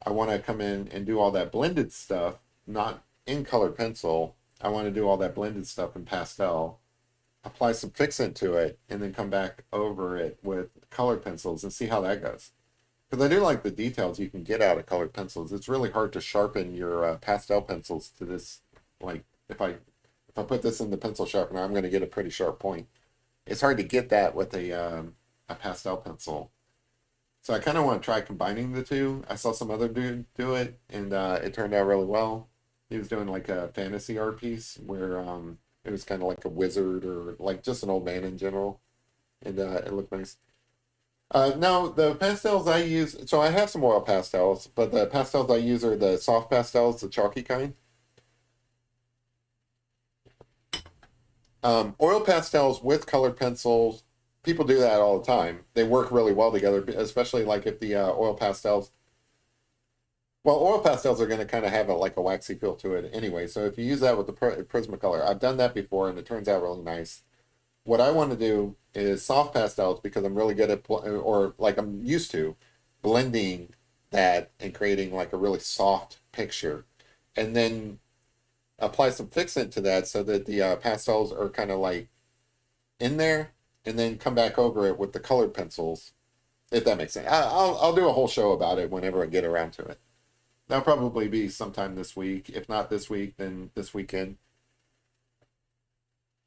Speaker 1: I want to come in and do all that blended stuff, not in colored pencil. I want to do all that blended stuff in pastel, apply some fixant to it, and then come back over it with colored pencils and see how that goes. Because I do like the details you can get out of colored pencils. It's really hard to sharpen your pastel pencils to this. Like if I put this in the pencil sharpener, I'm going to get a pretty sharp point. It's hard to get that with a pastel pencil. So I kind of want to try combining the two. I saw some other dude do it, and it turned out really well. He was doing like a fantasy art piece where it was kind of like a wizard or like just an old man in general, and it looked nice. No, the pastels I use, so I have some oil pastels, but the pastels I use are the soft pastels, the chalky kind. Oil pastels with colored pencils, people do that all the time. They work really well together, especially like if the oil pastels, well, oil pastels are going to kind of have like a waxy feel to it anyway. So if you use that with the Prismacolor, I've done that before and it turns out really nice. What I want to do is soft pastels because I'm really good at, or like I'm used to blending that and creating like a really soft picture. And then apply some fixant to that so that the pastels are kind of like in there and then come back over it with the colored pencils, if that makes sense. I'll do a whole show about it whenever I get around to it. That'll probably be sometime this week. If not this week, then this weekend.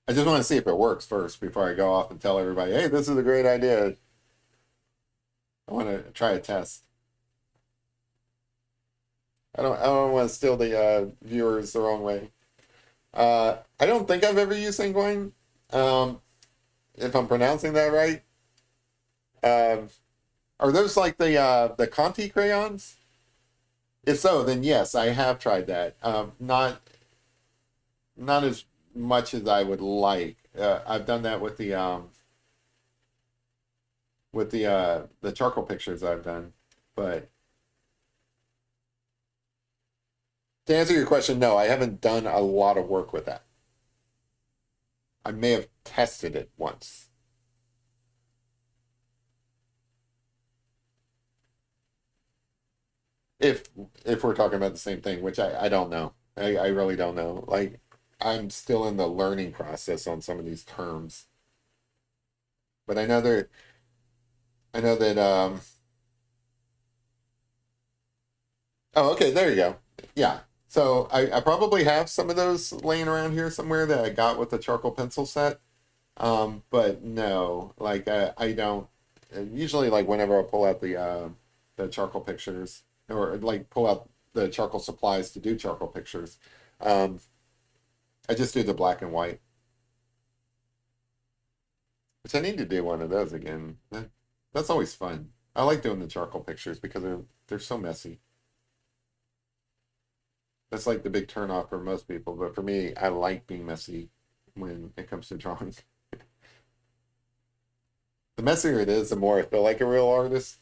Speaker 1: I just want to see if it works first before I go off and tell everybody, hey, this is a great idea. I want to try a test. I don't want to steal the viewers the wrong way. I don't think I've ever used sanguine. Um, if I'm pronouncing that right. Um, are those like the Conti crayons? If so, then yes, I have tried that. Not as much as I would like. I've done that with the charcoal pictures I've done. But to answer your question, no, I haven't done a lot of work with that. I may have tested it once. If if we're talking about the same thing, which I don't know. I really don't know. Like I'm still in the learning process on some of these terms. But I know that oh okay, there you go. Yeah. So I probably have some of those laying around here somewhere that I got with the charcoal pencil set. But no, like I don't usually like whenever I pull out the charcoal pictures or like pull out the charcoal supplies to do charcoal pictures, um, I just do the black and white, which I need to do one of those again. That's always fun. I like doing the charcoal pictures because they're so messy. That's like the big turnoff for most people, but for me, I like being messy when it comes to drawing. The messier it is, the more I feel like a real artist.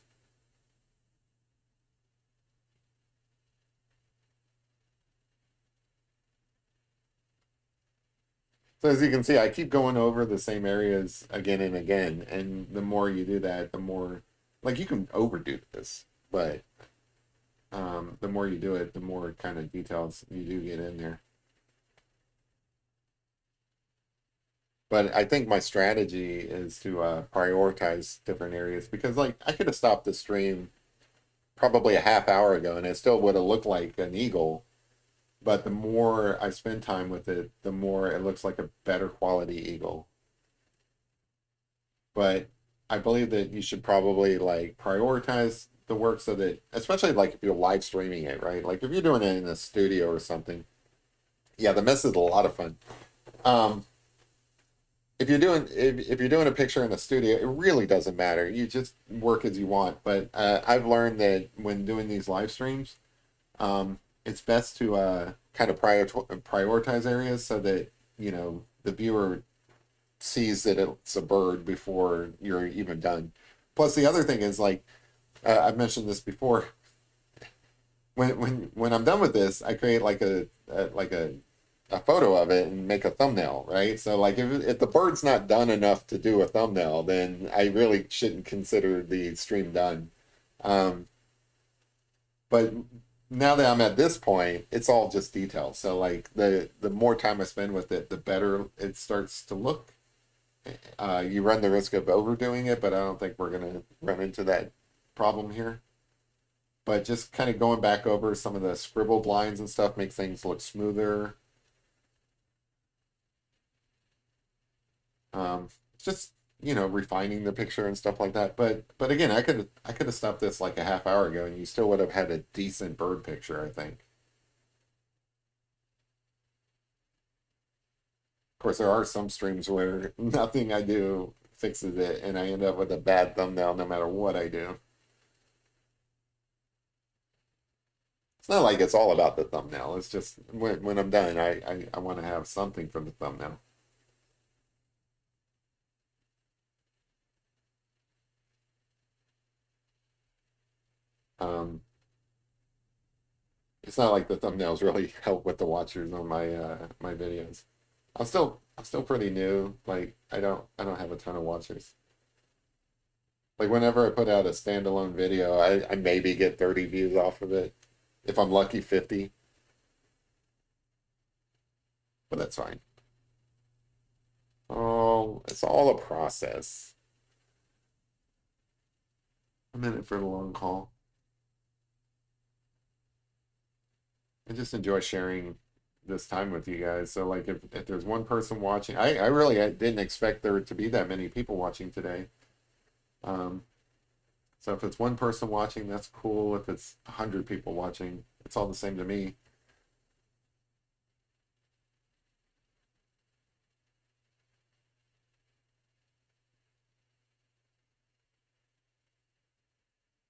Speaker 1: So as you can see, I keep going over the same areas again and again, and the more you do that, the more like you can overdo this, but the more you do it, the more kind of details you do get in there. But I think my strategy is to prioritize different areas because like I could have stopped the stream probably a half hour ago and it still would have looked like an eagle. But the more I spend time with it, the more it looks like a better quality eagle. But I believe that you should probably like prioritize the work so that, especially like if you're live streaming it, right? Like if you're doing it in a studio or something, yeah, the mess is a lot of fun. Um, if you're doing a picture in the studio, it really doesn't matter. You just work as you want. But I've learned that when doing these live streams, it's best to kind of prioritize areas so that the viewer sees that it's a bird before you're even done. Plus, the other thing is like I've mentioned this before. When I'm done with this, I create like a photo of it and make a thumbnail, right? So like if the bird's not done enough to do a thumbnail, then I really shouldn't consider the stream done. Um, but now that I'm at this point, it's all just details. So like the more time I spend with it, the better it starts to look. You run the risk of overdoing it, but I don't think we're gonna run into that problem here. but just kind of going back over some of the scribbled lines and stuff makes things look smoother. Just refining the picture and stuff like that. But again, I could have stopped this like a half hour ago, and you still would have had a decent bird picture, I think. Of course, there are some streams where nothing I do fixes it, and I end up with a bad thumbnail no matter what I do. It's not like it's all about the thumbnail. It's just when I'm done, I want to have something from the thumbnail. Um, it's not like the thumbnails really help with the watchers on my videos. I'm still pretty new. Like I don't have a ton of watchers. Like whenever I put out a standalone video, I maybe get 30 views off of it. If I'm lucky, 50, but that's fine. Oh, it's all a process. I'm in it for the long haul. I just enjoy sharing this time with you guys. So like if there's one person watching, I really I didn't expect there to be that many people watching today. Um, so if it's one person watching, that's cool. If it's 100 people watching, it's all the same to me.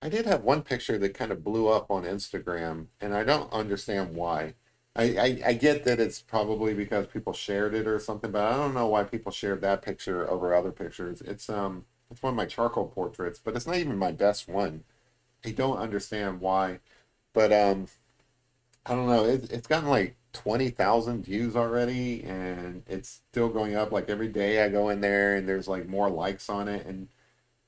Speaker 1: I did have one picture that kind of blew up on Instagram, and I don't understand why. I get that it's probably because people shared it or something, but I don't know why people shared that picture over other pictures. It's one of my charcoal portraits, but it's not even my best one. I don't understand why, but I don't know. It's gotten like 20,000 views already, and it's still going up. Like every day I go in there, and there's like more likes on it, and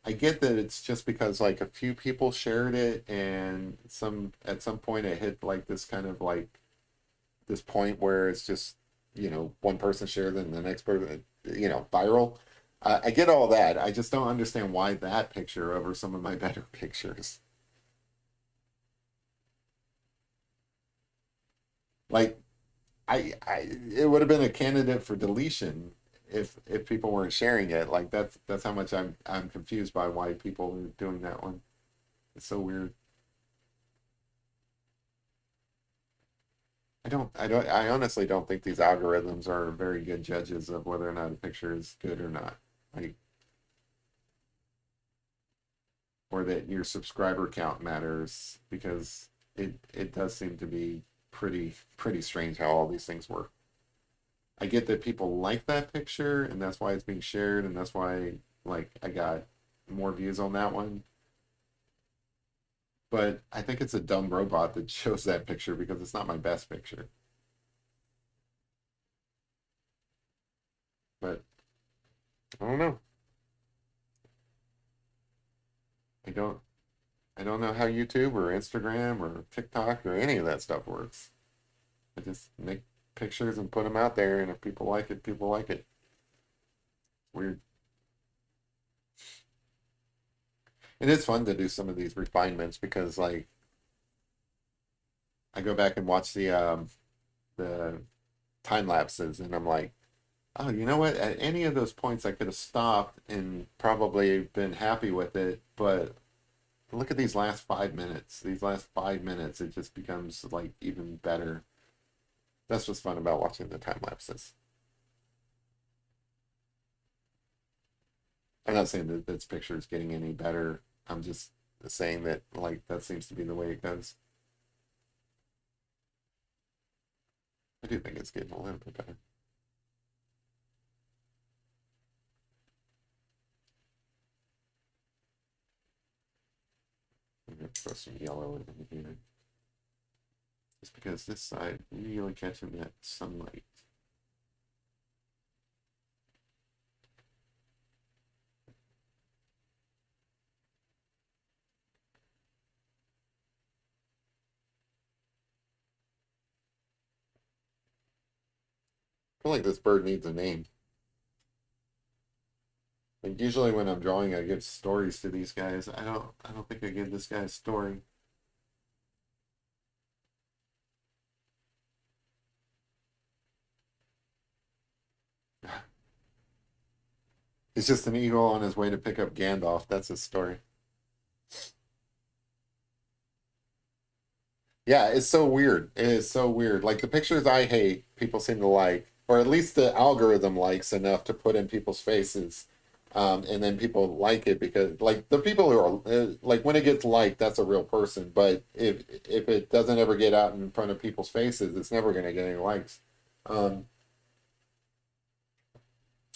Speaker 1: I get that it's just because like a few people shared it, and some at some point it hit like this kind of like this point where it's just one person shared it and the next person viral. I get all that. I just don't understand why that picture over some of my better pictures. Like it would have been a candidate for deletion if people weren't sharing it. Like that's how much I'm confused by why people are doing that one. It's so weird. I honestly don't think these algorithms are very good judges of whether or not a picture is good or not. Like, or that your subscriber count matters because it does seem to be pretty strange how all these things work. I get that people like that picture and that's why it's being shared and that's why like I got more views on that one. But I think it's a dumb robot that shows that picture because it's not my best picture. But I don't know. I don't I don't know how YouTube or Instagram or TikTok or any of that stuff works. I just make pictures and put them out there, and if people like it, people like it. Weird. It is fun to do some of these refinements because, like, I go back and watch the time lapses, and I'm like, oh, you know what? At any of those points, I could have stopped and probably been happy with it, but look at these last 5 minutes. These last 5 minutes, it just becomes like even better. That's what's fun about watching the time lapses. I'm not saying that this picture is getting any better. I'm just saying that like that seems to be the way it goes. I do think it's getting a little bit better. I'm gonna throw some yellow in here. Just because this side really catching that sunlight. I feel like this bird needs a name. Like usually when I'm drawing, I give stories to these guys. I don't think I give this guy a story. He's just an eagle on his way to pick up Gandalf. That's his story. Yeah, it's so weird. It is so weird. Like the pictures I hate, people seem to like, or at least the algorithm likes enough to put in people's faces. And then people like it because, like, the people who are like, when it gets liked, that's a real person. But if it doesn't ever get out in front of people's faces, it's never going to get any likes. Um,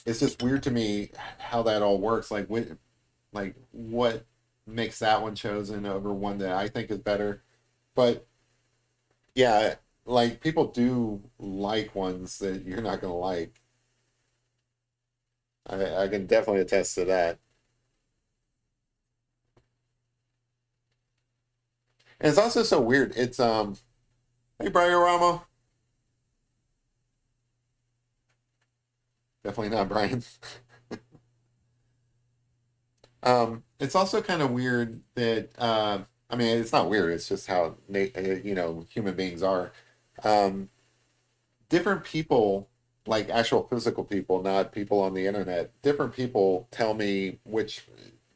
Speaker 1: it's just weird to me how that all works. Like what makes that one chosen over one that I think is better. But yeah, like people do like ones that you're not gonna like. I can definitely attest to that. And it's also so weird. It's hey Brian Rama. Definitely not Brian. It's also kind of weird that I mean it's not weird, it's just how you know human beings are. Um Different people, like actual physical people, not people on the internet, different people tell me which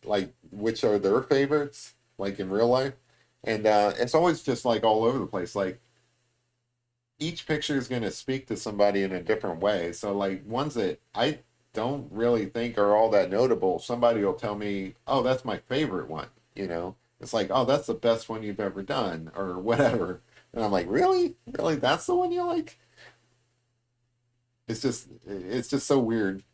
Speaker 1: are their favorites, like in real life. And it's always just like all over the place. Like each picture is going to speak to somebody in a different way. So like ones that I don't really think are all that notable, somebody will tell me, "Oh, that's my favorite one." You know, it's like, "Oh, that's the best one you've ever done," or whatever. And I'm like, "Really? Really? That's the one you like?" It's just so weird.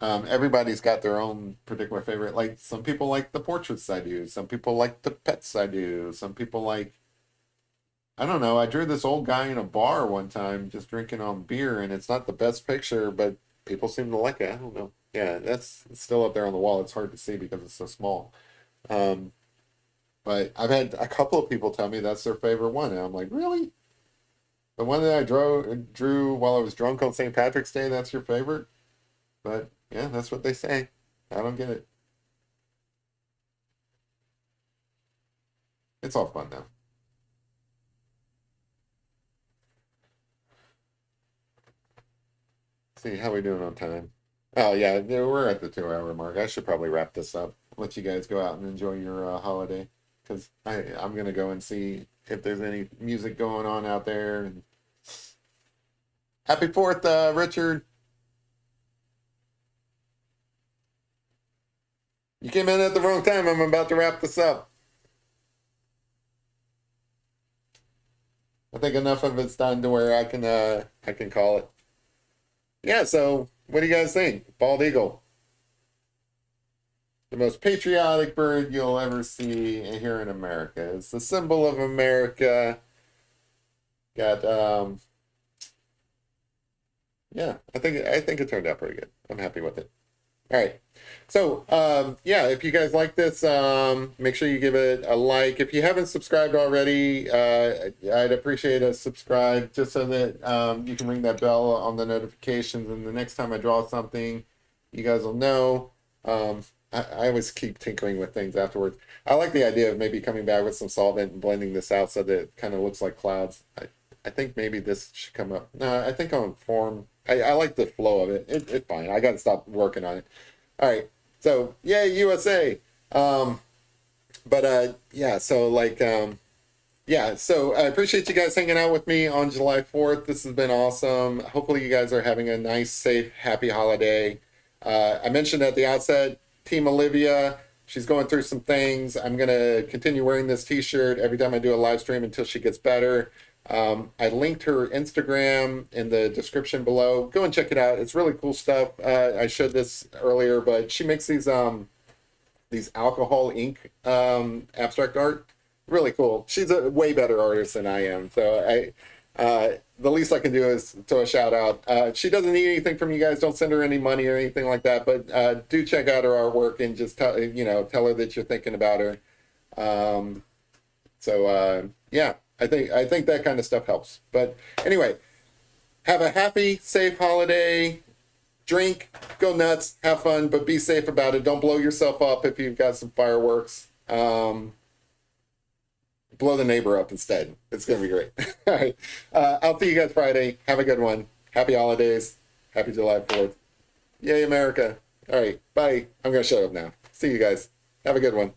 Speaker 1: Everybody's got their own particular favorite. Like some people like the portraits I do, some people like the pets I do, some people like I don't know. I drew this old guy in a bar one time just drinking on beer, and it's not the best picture, but people seem to like it. I don't know. Yeah, that's it's still up there on the wall. It's hard to see because it's so small. Um, but I've had a couple of people tell me that's their favorite one, and I'm like, really? The one that I drew while I was drunk on St. Patrick's Day, that's your favorite? But yeah, that's what they say. I don't get it. It's all fun though. See how we doing on time? Oh yeah, we're at the 2 hour mark. I should probably wrap this up. Let you guys go out and enjoy your holiday, because I'm gonna go and see if there's any music going on out there. And Happy Fourth, Richard. You came in at the wrong time. I'm about to wrap this up. I think enough of it's done to where I can call it. Yeah. So what do you guys think? Bald eagle, the most patriotic bird you'll ever see here in America. It's the symbol of America. Got yeah. I think it turned out pretty good. I'm happy with it. All right. So, yeah, if you guys like this, make sure you give it a like. If you haven't subscribed already, I'd appreciate a subscribe just so that you can ring that bell on the notifications. And the next time I draw something, you guys will know. I always keep tinkering with things afterwards. I like the idea of maybe coming back with some solvent and blending this out so that it kind of looks like clouds. I think maybe this should come up. No, I think on form. I like the flow of it. It's fine. I got to stop working on it. All right. So, yay, USA. Um, but yeah, so yeah, so I appreciate you guys hanging out with me on July 4th. This has been awesome. Hopefully you guys are having a nice, safe, happy holiday. I mentioned at the outset, Team Olivia, she's going through some things. I'm going to continue wearing this t-shirt every time I do a live stream until she gets better. I linked her Instagram in the description below. Go and check it out. It's really cool stuff. I showed this earlier, but she makes these alcohol ink abstract art. Really cool. She's a way better artist than I am. So the least I can do is throw a shout out. She doesn't need anything from you guys. Don't send her any money or anything like that. But do check out her artwork and just tell her that you're thinking about her. Um, so yeah, I think that kind of stuff helps. But anyway, have a happy, safe holiday. Drink, go nuts, have fun, but be safe about it. Don't blow yourself up if you've got some fireworks. Blow the neighbor up instead. It's gonna be great. All right, I'll see you guys Friday. Have a good one. Happy holidays. Happy July 4th. Yay, America. All right, bye. I'm going to shut up now. See you guys. Have a good one.